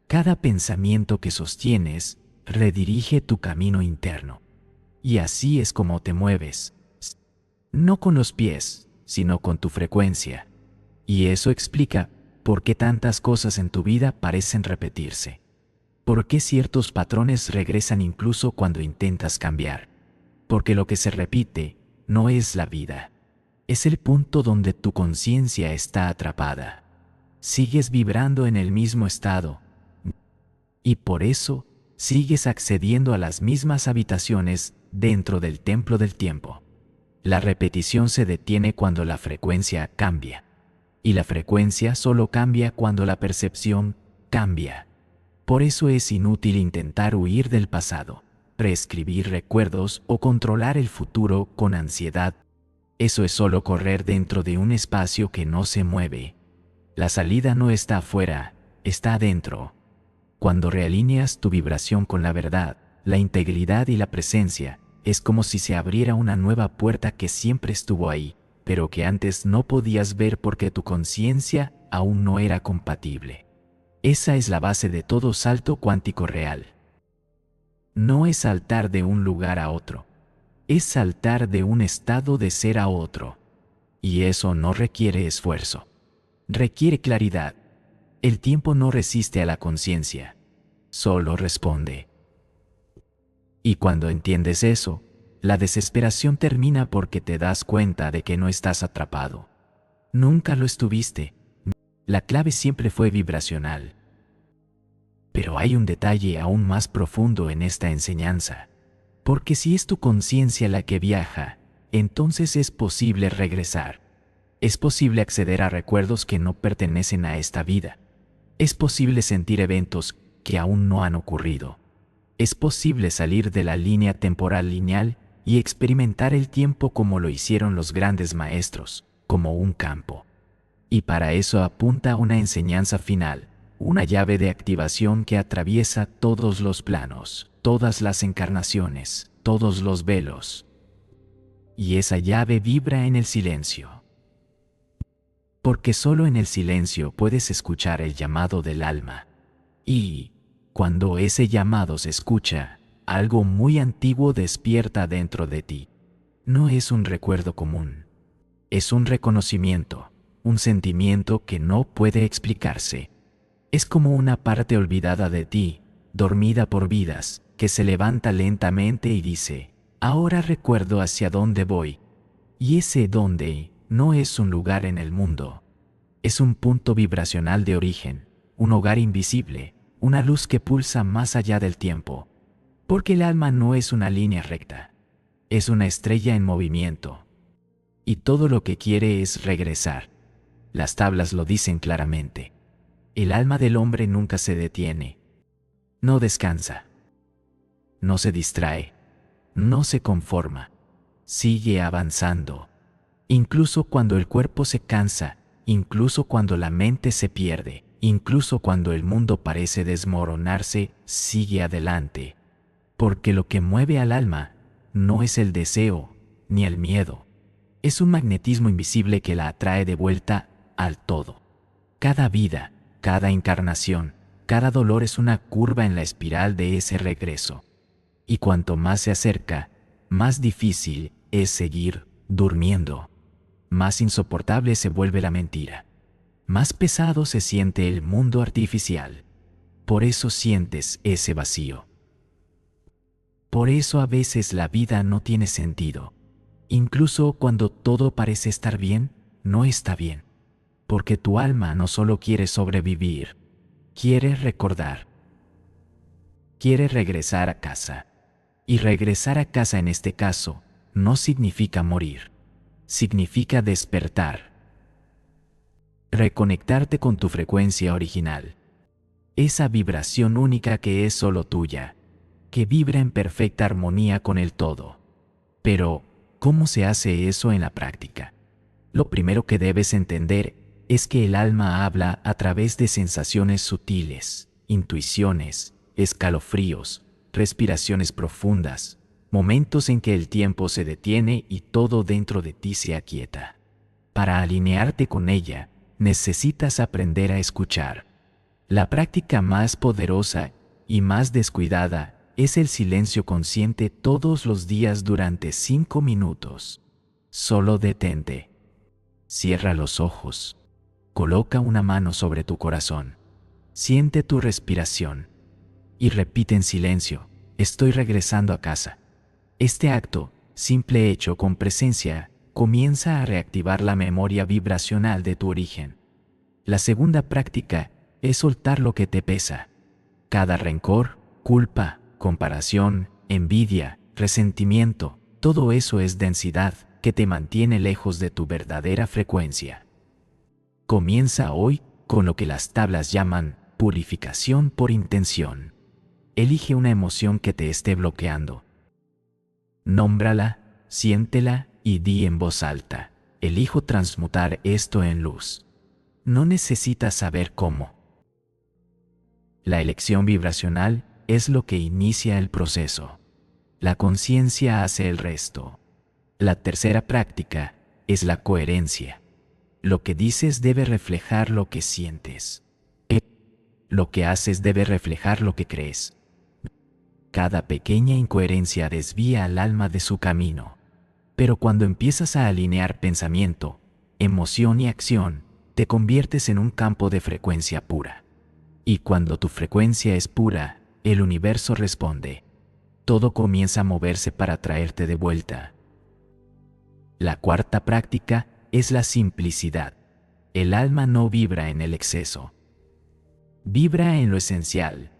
S1: Cada pensamiento que sostienes redirige tu camino interno. Y así es como te mueves. No con los pies, sino con tu frecuencia. Y eso explica por qué tantas cosas en tu vida parecen repetirse. ¿Por qué ciertos patrones regresan incluso cuando intentas cambiar? Porque lo que se repite no es la vida. Es el punto donde tu conciencia está atrapada. Sigues vibrando en el mismo estado. Y por eso sigues accediendo a las mismas habitaciones dentro del templo del tiempo. La repetición se detiene cuando la frecuencia cambia. Y la frecuencia solo cambia cuando la percepción cambia. Por eso es inútil intentar huir del pasado, reescribir recuerdos o controlar el futuro con ansiedad. Eso es solo correr dentro de un espacio que no se mueve. La salida no está afuera, está adentro. Cuando realineas tu vibración con la verdad, la integridad y la presencia, es como si se abriera una nueva puerta que siempre estuvo ahí, pero que antes no podías ver porque tu conciencia aún no era compatible. Esa es la base de todo salto cuántico real. No es saltar de un lugar a otro, es saltar de un estado de ser a otro. Y eso no requiere esfuerzo, requiere claridad. El tiempo no resiste a la conciencia, solo responde. Y cuando entiendes eso, la desesperación termina porque te das cuenta de que no estás atrapado. Nunca lo estuviste. La clave siempre fue vibracional. Pero hay un detalle aún más profundo en esta enseñanza. Porque si es tu conciencia la que viaja, entonces es posible regresar. Es posible acceder a recuerdos que no pertenecen a esta vida. Es posible sentir eventos que aún no han ocurrido. Es posible salir de la línea temporal lineal y experimentar el tiempo como lo hicieron los grandes maestros, como un campo. Y para eso apunta una enseñanza final, una llave de activación que atraviesa todos los planos, todas las encarnaciones, todos los velos. Y esa llave vibra en el silencio. Porque solo en el silencio puedes escuchar el llamado del alma. Y, cuando ese llamado se escucha, algo muy antiguo despierta dentro de ti. No es un recuerdo común. Es un reconocimiento, un sentimiento que no puede explicarse. Es como una parte olvidada de ti, dormida por vidas, que se levanta lentamente y dice, ahora recuerdo hacia dónde voy. Y ese dónde no es un lugar en el mundo. Es un punto vibracional de origen, un hogar invisible, una luz que pulsa más allá del tiempo. Porque el alma no es una línea recta, es una estrella en movimiento. Y todo lo que quiere es regresar. Las tablas lo dicen claramente. El alma del hombre nunca se detiene. No descansa. No se distrae. No se conforma. Sigue avanzando. Incluso cuando el cuerpo se cansa, incluso cuando la mente se pierde, incluso cuando el mundo parece desmoronarse, sigue adelante. Porque lo que mueve al alma no es el deseo ni el miedo. Es un magnetismo invisible que la atrae de vuelta al todo. Cada vida, cada encarnación, cada dolor es una curva en la espiral de ese regreso. Y cuanto más se acerca, más difícil es seguir durmiendo. Más insoportable se vuelve la mentira. Más pesado se siente el mundo artificial. Por eso sientes ese vacío. Por eso a veces la vida no tiene sentido. Incluso cuando todo parece estar bien, no está bien. Porque tu alma no solo quiere sobrevivir, quiere recordar. Quiere regresar a casa. Y regresar a casa en este caso no significa morir. Significa despertar. Reconectarte con tu frecuencia original. Esa vibración única que es solo tuya, que vibra en perfecta armonía con el todo. Pero, ¿cómo se hace eso en la práctica? Lo primero que debes entender es que el alma habla a través de sensaciones sutiles, intuiciones, escalofríos, respiraciones profundas, momentos en que el tiempo se detiene y todo dentro de ti se aquieta. Para alinearte con ella, necesitas aprender a escuchar. La práctica más poderosa y más descuidada es el silencio consciente todos los días durante 5 minutos. Solo detente. Cierra los ojos. Coloca una mano sobre tu corazón. Siente tu respiración. Y repite en silencio: estoy regresando a casa. Este acto, simple hecho con presencia, comienza a reactivar la memoria vibracional de tu origen. La segunda práctica es soltar lo que te pesa. Cada rencor, culpa, comparación, envidia, resentimiento, todo eso es densidad que te mantiene lejos de tu verdadera frecuencia. Comienza hoy con lo que las tablas llaman purificación por intención. Elige una emoción que te esté bloqueando. Nómbrala, siéntela y di en voz alta: elijo transmutar esto en luz. No necesitas saber cómo. La elección vibracional es lo que inicia el proceso. La conciencia hace el resto. La tercera práctica es la coherencia. Lo que dices debe reflejar lo que sientes. Lo que haces debe reflejar lo que crees. Cada pequeña incoherencia desvía al alma de su camino. Pero cuando empiezas a alinear pensamiento, emoción y acción, te conviertes en un campo de frecuencia pura. Y cuando tu frecuencia es pura, el universo responde. Todo comienza a moverse para traerte de vuelta. La cuarta práctica es la simplicidad. El alma no vibra en el exceso. Vibra en lo esencial.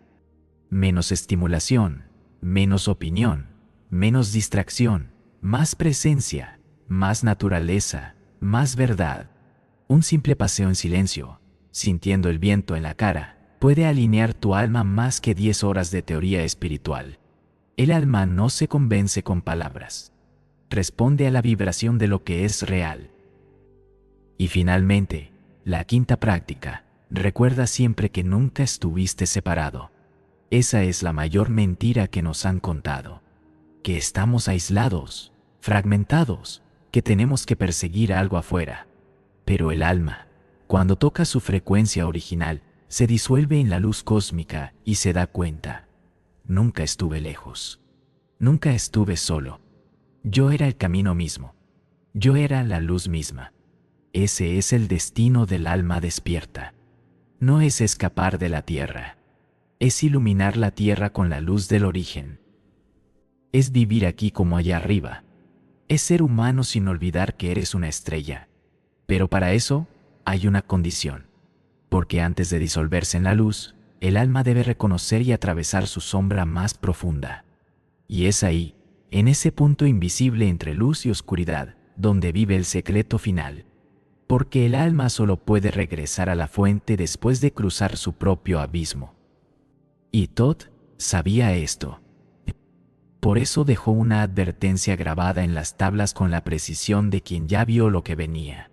S1: Menos estimulación, menos opinión, menos distracción, más presencia, más naturaleza, más verdad. Un simple paseo en silencio, sintiendo el viento en la cara, puede alinear tu alma más que 10 horas de teoría espiritual. El alma no se convence con palabras. Responde a la vibración de lo que es real. Y finalmente, la quinta práctica: recuerda siempre que nunca estuviste separado. Esa es la mayor mentira que nos han contado. Que estamos aislados, fragmentados, que tenemos que perseguir algo afuera. Pero el alma, cuando toca su frecuencia original, se disuelve en la luz cósmica y se da cuenta: nunca estuve lejos. Nunca estuve solo. Yo era el camino mismo. Yo era la luz misma. Ese es el destino del alma despierta. No es escapar de la tierra. Es iluminar la tierra con la luz del origen. Es vivir aquí como allá arriba. Es ser humano sin olvidar que eres una estrella. Pero para eso hay una condición. Porque antes de disolverse en la luz, el alma debe reconocer y atravesar su sombra más profunda. Y es ahí, en ese punto invisible entre luz y oscuridad, donde vive el secreto final. Porque el alma solo puede regresar a la fuente después de cruzar su propio abismo. Y Thoth sabía esto. Por eso dejó una advertencia grabada en las tablas con la precisión de quien ya vio lo que venía.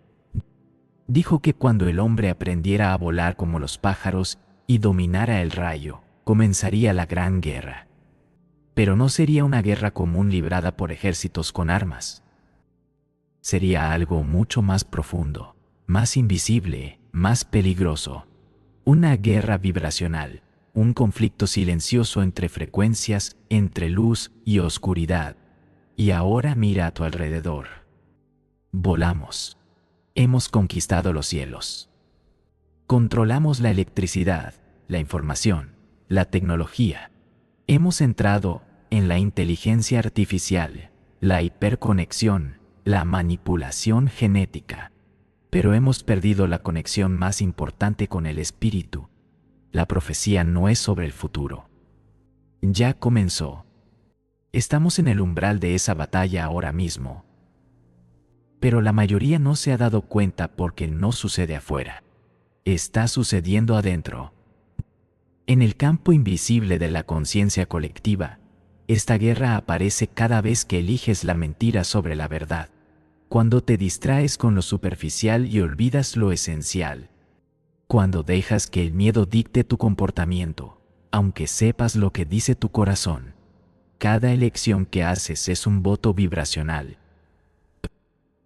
S1: Dijo que cuando el hombre aprendiera a volar como los pájaros y dominara el rayo, comenzaría la gran guerra. Pero no sería una guerra común librada por ejércitos con armas. Sería algo mucho más profundo, más invisible, más peligroso. Una guerra vibracional, un conflicto silencioso entre frecuencias, entre luz y oscuridad. Y ahora mira a tu alrededor. Volamos. Hemos conquistado los cielos. Controlamos la electricidad, la información, la tecnología. Hemos entrado en la inteligencia artificial, la hiperconexión, la manipulación genética. Pero hemos perdido la conexión más importante con el espíritu. La profecía no es sobre el futuro. Ya comenzó. Estamos en el umbral de esa batalla ahora mismo. Pero la mayoría no se ha dado cuenta porque no sucede afuera. Está sucediendo adentro. En el campo invisible de la conciencia colectiva, esta guerra aparece cada vez que eliges la mentira sobre la verdad. Cuando te distraes con lo superficial y olvidas lo esencial. Cuando dejas que el miedo dicte tu comportamiento, aunque sepas lo que dice tu corazón. Cada elección que haces es un voto vibracional.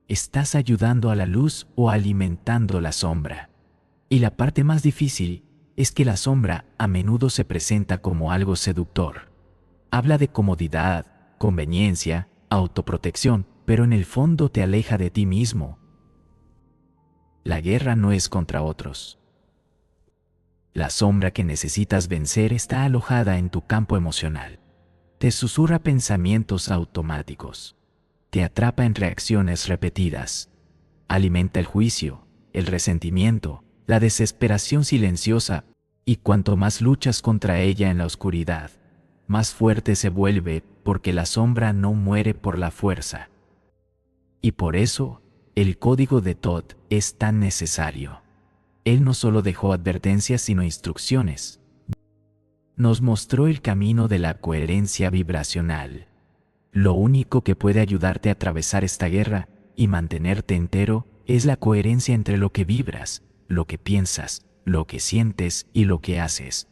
S1: ¿Estás ayudando a la luz o alimentando la sombra? Y la parte más difícil es que la sombra a menudo se presenta como algo seductor. Habla de comodidad, conveniencia, autoprotección, pero en el fondo te aleja de ti mismo. La guerra no es contra otros. La sombra que necesitas vencer está alojada en tu campo emocional. Te susurra pensamientos automáticos. Te atrapa en reacciones repetidas. Alimenta el juicio, el resentimiento, la desesperación silenciosa, y cuanto más luchas contra ella en la oscuridad, más fuerte se vuelve, porque la sombra no muere por la fuerza. Y por eso, el código de Thoth es tan necesario. Él no solo dejó advertencias sino instrucciones. Nos mostró el camino de la coherencia vibracional. Lo único que puede ayudarte a atravesar esta guerra y mantenerte entero es la coherencia entre lo que vibras, lo que piensas, lo que sientes y lo que haces.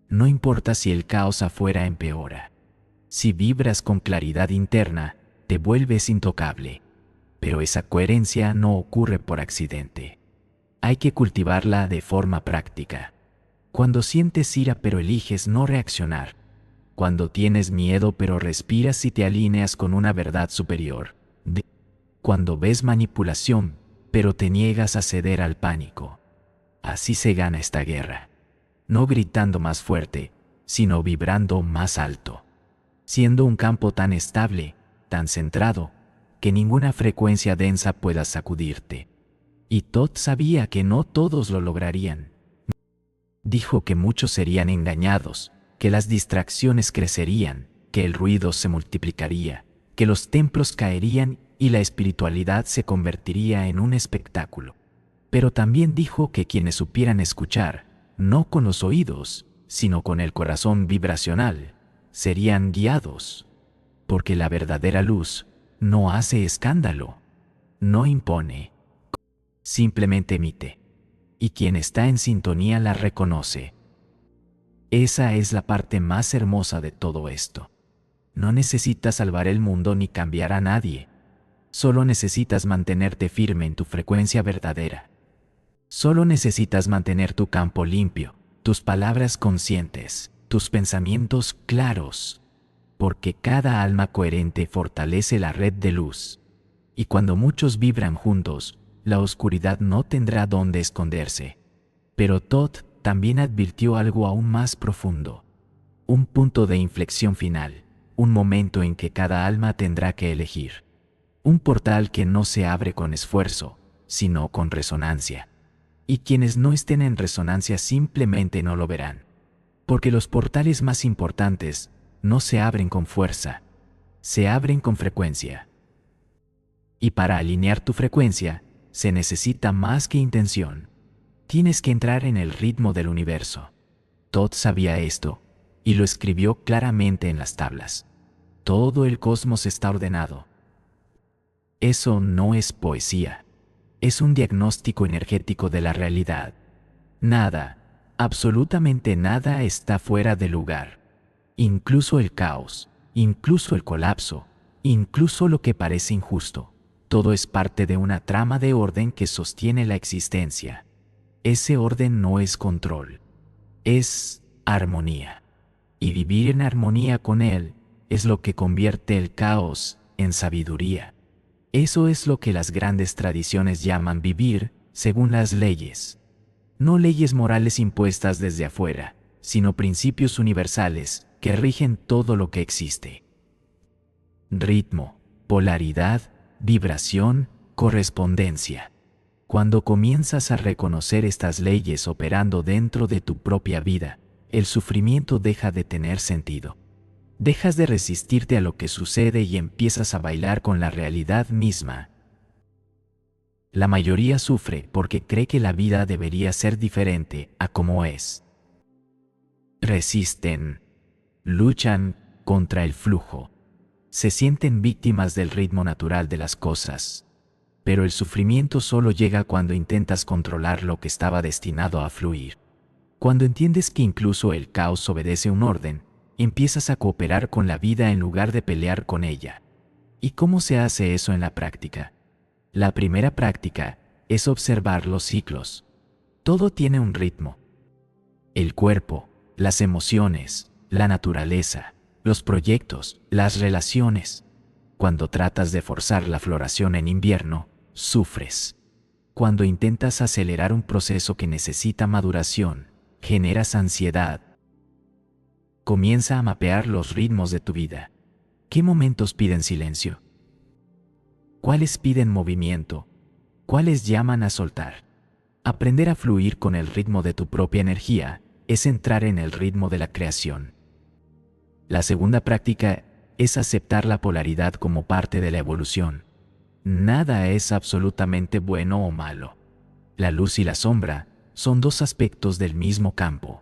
S1: No importa si el caos afuera empeora. Si vibras con claridad interna, te vuelves intocable. Pero esa coherencia no ocurre por accidente. Hay que cultivarla de forma práctica. Cuando sientes ira pero eliges no reaccionar. Cuando tienes miedo pero respiras y te alineas con una verdad superior. Cuando ves manipulación pero te niegas a ceder al pánico. Así se gana esta guerra. No gritando más fuerte, sino vibrando más alto. Siendo un campo tan estable, tan centrado, que ninguna frecuencia densa pueda sacudirte. Y Thoth sabía que no todos lo lograrían. Dijo que muchos serían engañados, que las distracciones crecerían, que el ruido se multiplicaría, que los templos caerían y la espiritualidad se convertiría en un espectáculo. Pero también dijo que quienes supieran escuchar, no con los oídos, sino con el corazón vibracional, serían guiados, porque la verdadera luz no hace escándalo, no impone, simplemente emite, y quien está en sintonía la reconoce. Esa es la parte más hermosa de todo esto. No necesitas salvar el mundo ni cambiar a nadie, solo necesitas mantenerte firme en tu frecuencia verdadera. Solo necesitas mantener tu campo limpio, tus palabras conscientes, tus pensamientos claros, porque cada alma coherente fortalece la red de luz. Y cuando muchos vibran juntos, la oscuridad no tendrá dónde esconderse. Pero Thoth también advirtió algo aún más profundo. Un punto de inflexión final, un momento en que cada alma tendrá que elegir. Un portal que no se abre con esfuerzo, sino con resonancia. Y quienes no estén en resonancia simplemente no lo verán. Porque los portales más importantes no se abren con fuerza, se abren con frecuencia. Y para alinear tu frecuencia, se necesita más que intención. Tienes que entrar en el ritmo del universo. Thoth sabía esto, y lo escribió claramente en las tablas. Todo el cosmos está ordenado. Eso no es poesía. Es un diagnóstico energético de la realidad. Nada, absolutamente nada está fuera de lugar. Incluso el caos, incluso el colapso, incluso lo que parece injusto. Todo es parte de una trama de orden que sostiene la existencia. Ese orden no es control, es armonía. Y vivir en armonía con él es lo que convierte el caos en sabiduría. Eso es lo que las grandes tradiciones llaman vivir según las leyes. No leyes morales impuestas desde afuera, sino principios universales que rigen todo lo que existe. Ritmo, polaridad, vibración, correspondencia. Cuando comienzas a reconocer estas leyes operando dentro de tu propia vida, el sufrimiento deja de tener sentido. Dejas de resistirte a lo que sucede y empiezas a bailar con la realidad misma. La mayoría sufre porque cree que la vida debería ser diferente a como es. Resisten, luchan contra el flujo. Se sienten víctimas del ritmo natural de las cosas. Pero el sufrimiento solo llega cuando intentas controlar lo que estaba destinado a fluir. Cuando entiendes que incluso el caos obedece un orden, empiezas a cooperar con la vida en lugar de pelear con ella. ¿Y cómo se hace eso en la práctica? La primera práctica es observar los ciclos. Todo tiene un ritmo. El cuerpo, las emociones, la naturaleza, los proyectos, las relaciones. Cuando tratas de forzar la floración en invierno, sufres. Cuando intentas acelerar un proceso que necesita maduración, generas ansiedad. Comienza a mapear los ritmos de tu vida. ¿Qué momentos piden silencio? ¿Cuáles piden movimiento? ¿Cuáles llaman a soltar? Aprender a fluir con el ritmo de tu propia energía es entrar en el ritmo de la creación. La segunda práctica es aceptar la polaridad como parte de la evolución. Nada es absolutamente bueno o malo. La luz y la sombra son dos aspectos del mismo campo.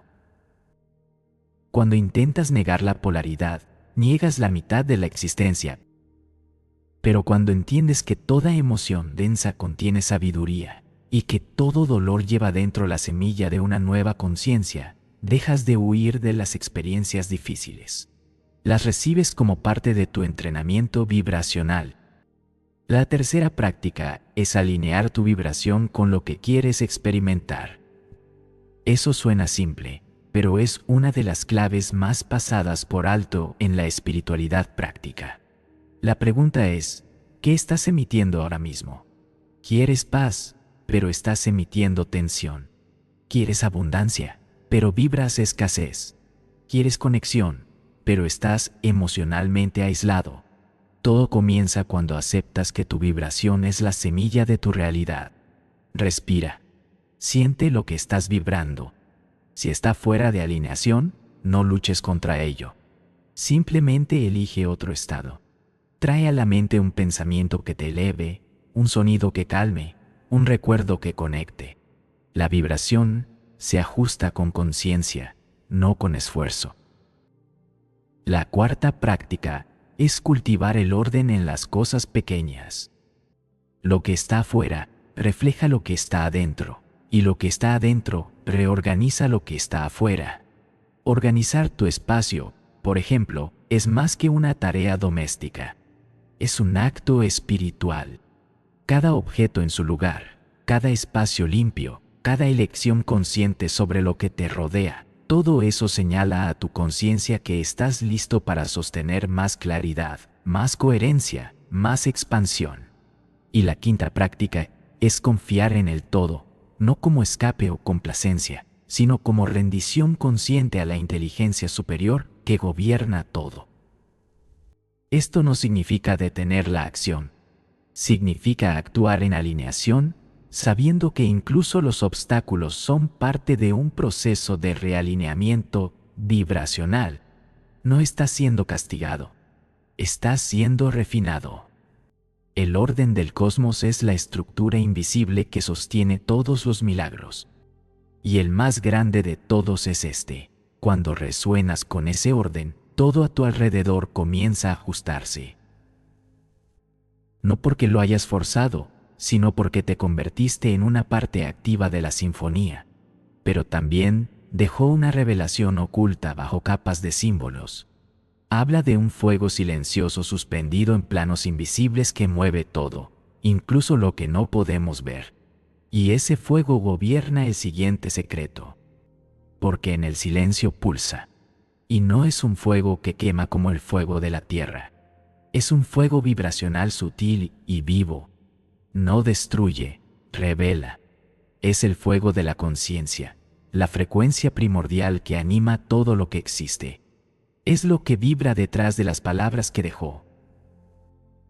S1: Cuando intentas negar la polaridad, niegas la mitad de la existencia. Pero cuando entiendes que toda emoción densa contiene sabiduría y que todo dolor lleva dentro la semilla de una nueva conciencia, dejas de huir de las experiencias difíciles. Las recibes como parte de tu entrenamiento vibracional. La tercera práctica es alinear tu vibración con lo que quieres experimentar. Eso suena simple, pero es una de las claves más pasadas por alto en la espiritualidad práctica. La pregunta es, ¿qué estás emitiendo ahora mismo? ¿Quieres paz, pero estás emitiendo tensión? ¿Quieres abundancia, pero vibras escasez? ¿Quieres conexión, pero estás emocionalmente aislado? Todo comienza cuando aceptas que tu vibración es la semilla de tu realidad. Respira. Siente lo que estás vibrando. Si está fuera de alineación, no luches contra ello. Simplemente elige otro estado. Trae a la mente un pensamiento que te eleve, un sonido que calme, un recuerdo que conecte. La vibración se ajusta con conciencia, no con esfuerzo. La cuarta práctica es cultivar el orden en las cosas pequeñas. Lo que está afuera refleja lo que está adentro, y lo que está adentro reorganiza lo que está afuera. Organizar tu espacio, por ejemplo, es más que una tarea doméstica. Es un acto espiritual. Cada objeto en su lugar, cada espacio limpio, cada elección consciente sobre lo que te rodea, todo eso señala a tu conciencia que estás listo para sostener más claridad, más coherencia, más expansión. Y la quinta práctica es confiar en el todo, no como escape o complacencia, sino como rendición consciente a la inteligencia superior que gobierna todo. Esto no significa detener la acción. Significa actuar en alineación, sabiendo que incluso los obstáculos son parte de un proceso de realineamiento vibracional. No estás siendo castigado. Estás siendo refinado. El orden del cosmos es la estructura invisible que sostiene todos los milagros. Y el más grande de todos es este. Cuando resuenas con ese orden, todo a tu alrededor comienza a ajustarse. No porque lo hayas forzado, sino porque te convertiste en una parte activa de la sinfonía. Pero también dejó una revelación oculta bajo capas de símbolos. Habla de un fuego silencioso suspendido en planos invisibles que mueve todo, incluso lo que no podemos ver. Y ese fuego gobierna el siguiente secreto. Porque en el silencio pulsa. Y no es un fuego que quema como el fuego de la tierra. Es un fuego vibracional sutil y vivo. No destruye, revela. Es el fuego de la conciencia, la frecuencia primordial que anima todo lo que existe. Es lo que vibra detrás de las palabras que dejó.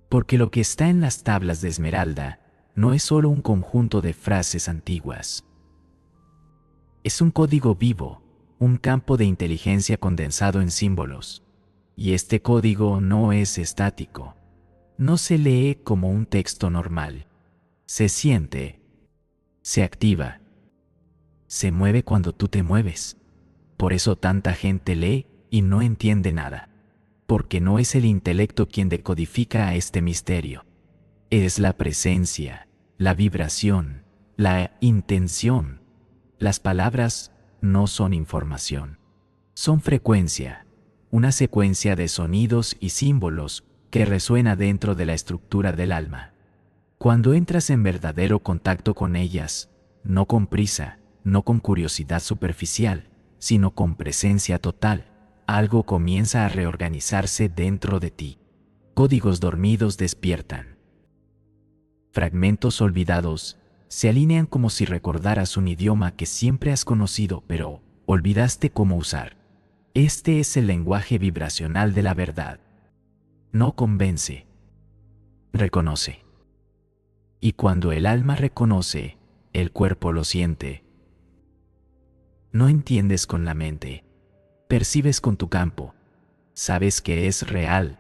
S1: Porque lo que está en las tablas de esmeralda no es solo un conjunto de frases antiguas. Es un código vivo, un campo de inteligencia condensado en símbolos. Y este código no es estático. No se lee como un texto normal. Se siente, se activa, se mueve cuando tú te mueves. Por eso tanta gente lee y no entiende nada. Porque no es el intelecto quien decodifica a este misterio. Es la presencia, la vibración, la intención. Las palabras no son información. Son frecuencia, una secuencia de sonidos y símbolos que resuena dentro de la estructura del alma. Cuando entras en verdadero contacto con ellas, no con prisa, no con curiosidad superficial, sino con presencia total, algo comienza a reorganizarse dentro de ti. Códigos dormidos despiertan. Fragmentos olvidados se alinean como si recordaras un idioma que siempre has conocido, pero olvidaste cómo usar. Este es el lenguaje vibracional de la verdad. No convence, reconoce. Y cuando el alma reconoce, el cuerpo lo siente. No entiendes con la mente, percibes con tu campo, sabes que es real.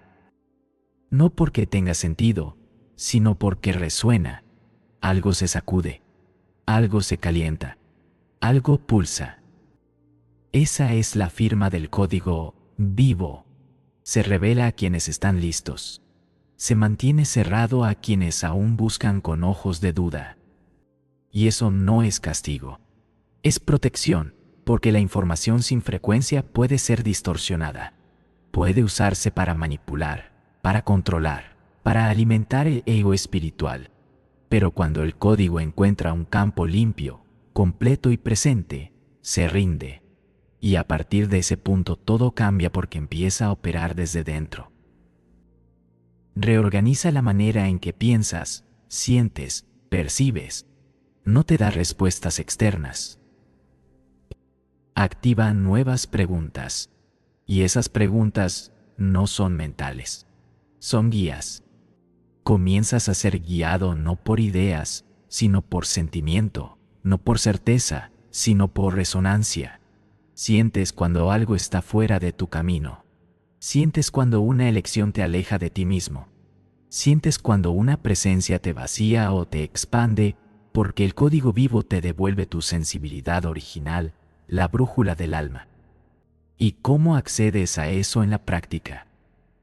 S1: No porque tenga sentido, sino porque resuena. Algo se sacude, algo se calienta, algo pulsa. Esa es la firma del código vivo. Se revela a quienes están listos. Se mantiene cerrado a quienes aún buscan con ojos de duda. Y eso no es castigo. Es protección, porque la información sin frecuencia puede ser distorsionada. Puede usarse para manipular, para controlar, para alimentar el ego espiritual. Pero cuando el código encuentra un campo limpio, completo y presente, se rinde. Y a partir de ese punto todo cambia porque empieza a operar desde dentro. Reorganiza la manera en que piensas, sientes, percibes. No te da respuestas externas. Activa nuevas preguntas. Y esas preguntas no son mentales. Son guías. Comienzas a ser guiado no por ideas, sino por sentimiento, no por certeza, sino por resonancia. Sientes cuando algo está fuera de tu camino. Sientes cuando una elección te aleja de ti mismo. Sientes cuando una presencia te vacía o te expande, porque el código vivo te devuelve tu sensibilidad original, la brújula del alma. ¿Y cómo accedes a eso en la práctica?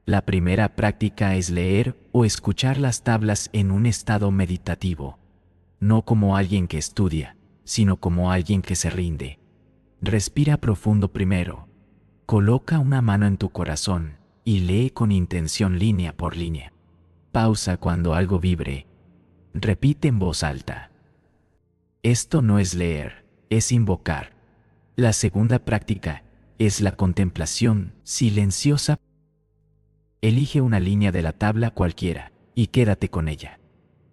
S1: La primera práctica es leer o escuchar las tablas en un estado meditativo, no como alguien que estudia, sino como alguien que se rinde. Respira profundo primero. Coloca una mano en tu corazón y lee con intención línea por línea. Pausa cuando algo vibre. Repite en voz alta. Esto no es leer, es invocar. La segunda práctica es la contemplación silenciosa. Elige una línea de la tabla cualquiera y quédate con ella.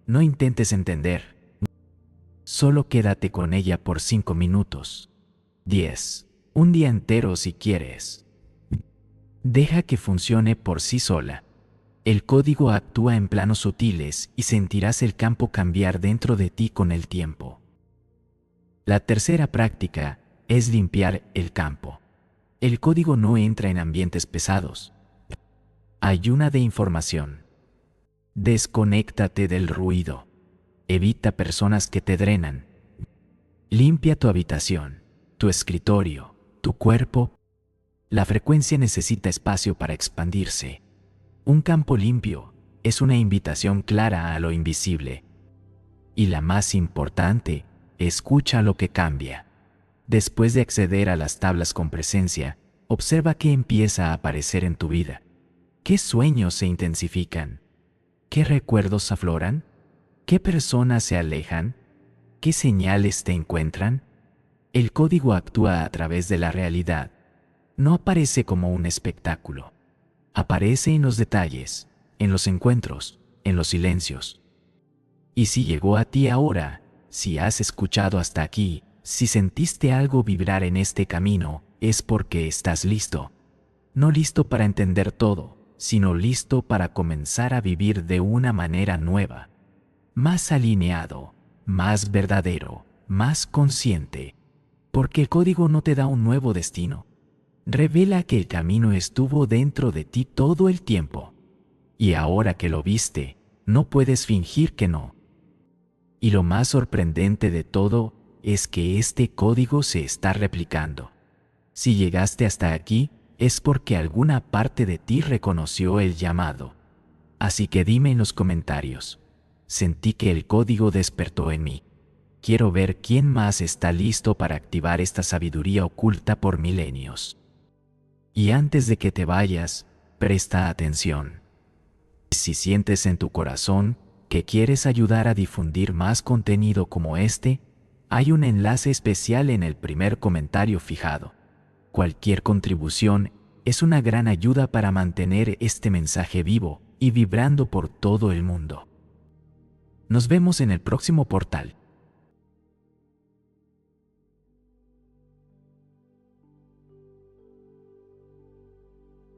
S1: No intentes entender. Solo quédate con ella por 5 minutos. 10. Un día entero si quieres. Deja que funcione por sí sola. El código actúa en planos sutiles y sentirás el campo cambiar dentro de ti con el tiempo. La tercera práctica es limpiar el campo. El código no entra en ambientes pesados. Ayuna de información. Desconéctate del ruido. Evita personas que te drenan. Limpia tu habitación, tu escritorio, tu cuerpo. La frecuencia necesita espacio para expandirse. Un campo limpio es una invitación clara a lo invisible. Y la más importante, escucha lo que cambia. Después de acceder a las tablas con presencia, observa qué empieza a aparecer en tu vida. ¿Qué sueños se intensifican? ¿Qué recuerdos afloran? ¿Qué personas se alejan? ¿Qué señales te encuentran? El código actúa a través de la realidad. No aparece como un espectáculo. Aparece en los detalles, en los encuentros, en los silencios. Y si llegó a ti ahora, si has escuchado hasta aquí, si sentiste algo vibrar en este camino, es porque estás listo. No listo para entender todo, sino listo para comenzar a vivir de una manera nueva. Más alineado, más verdadero, más consciente. Porque el código no te da un nuevo destino. Revela que el camino estuvo dentro de ti todo el tiempo. Y ahora que lo viste, no puedes fingir que no. Y lo más sorprendente de todo es que este código se está replicando. Si llegaste hasta aquí, es porque alguna parte de ti reconoció el llamado. Así que dime en los comentarios. Sentí que el código despertó en mí. Quiero ver quién más está listo para activar esta sabiduría oculta por milenios. Y antes de que te vayas, presta atención. Si sientes en tu corazón que quieres ayudar a difundir más contenido como este, hay un enlace especial en el primer comentario fijado. Cualquier contribución es una gran ayuda para mantener este mensaje vivo y vibrando por todo el mundo. Nos vemos en el próximo portal.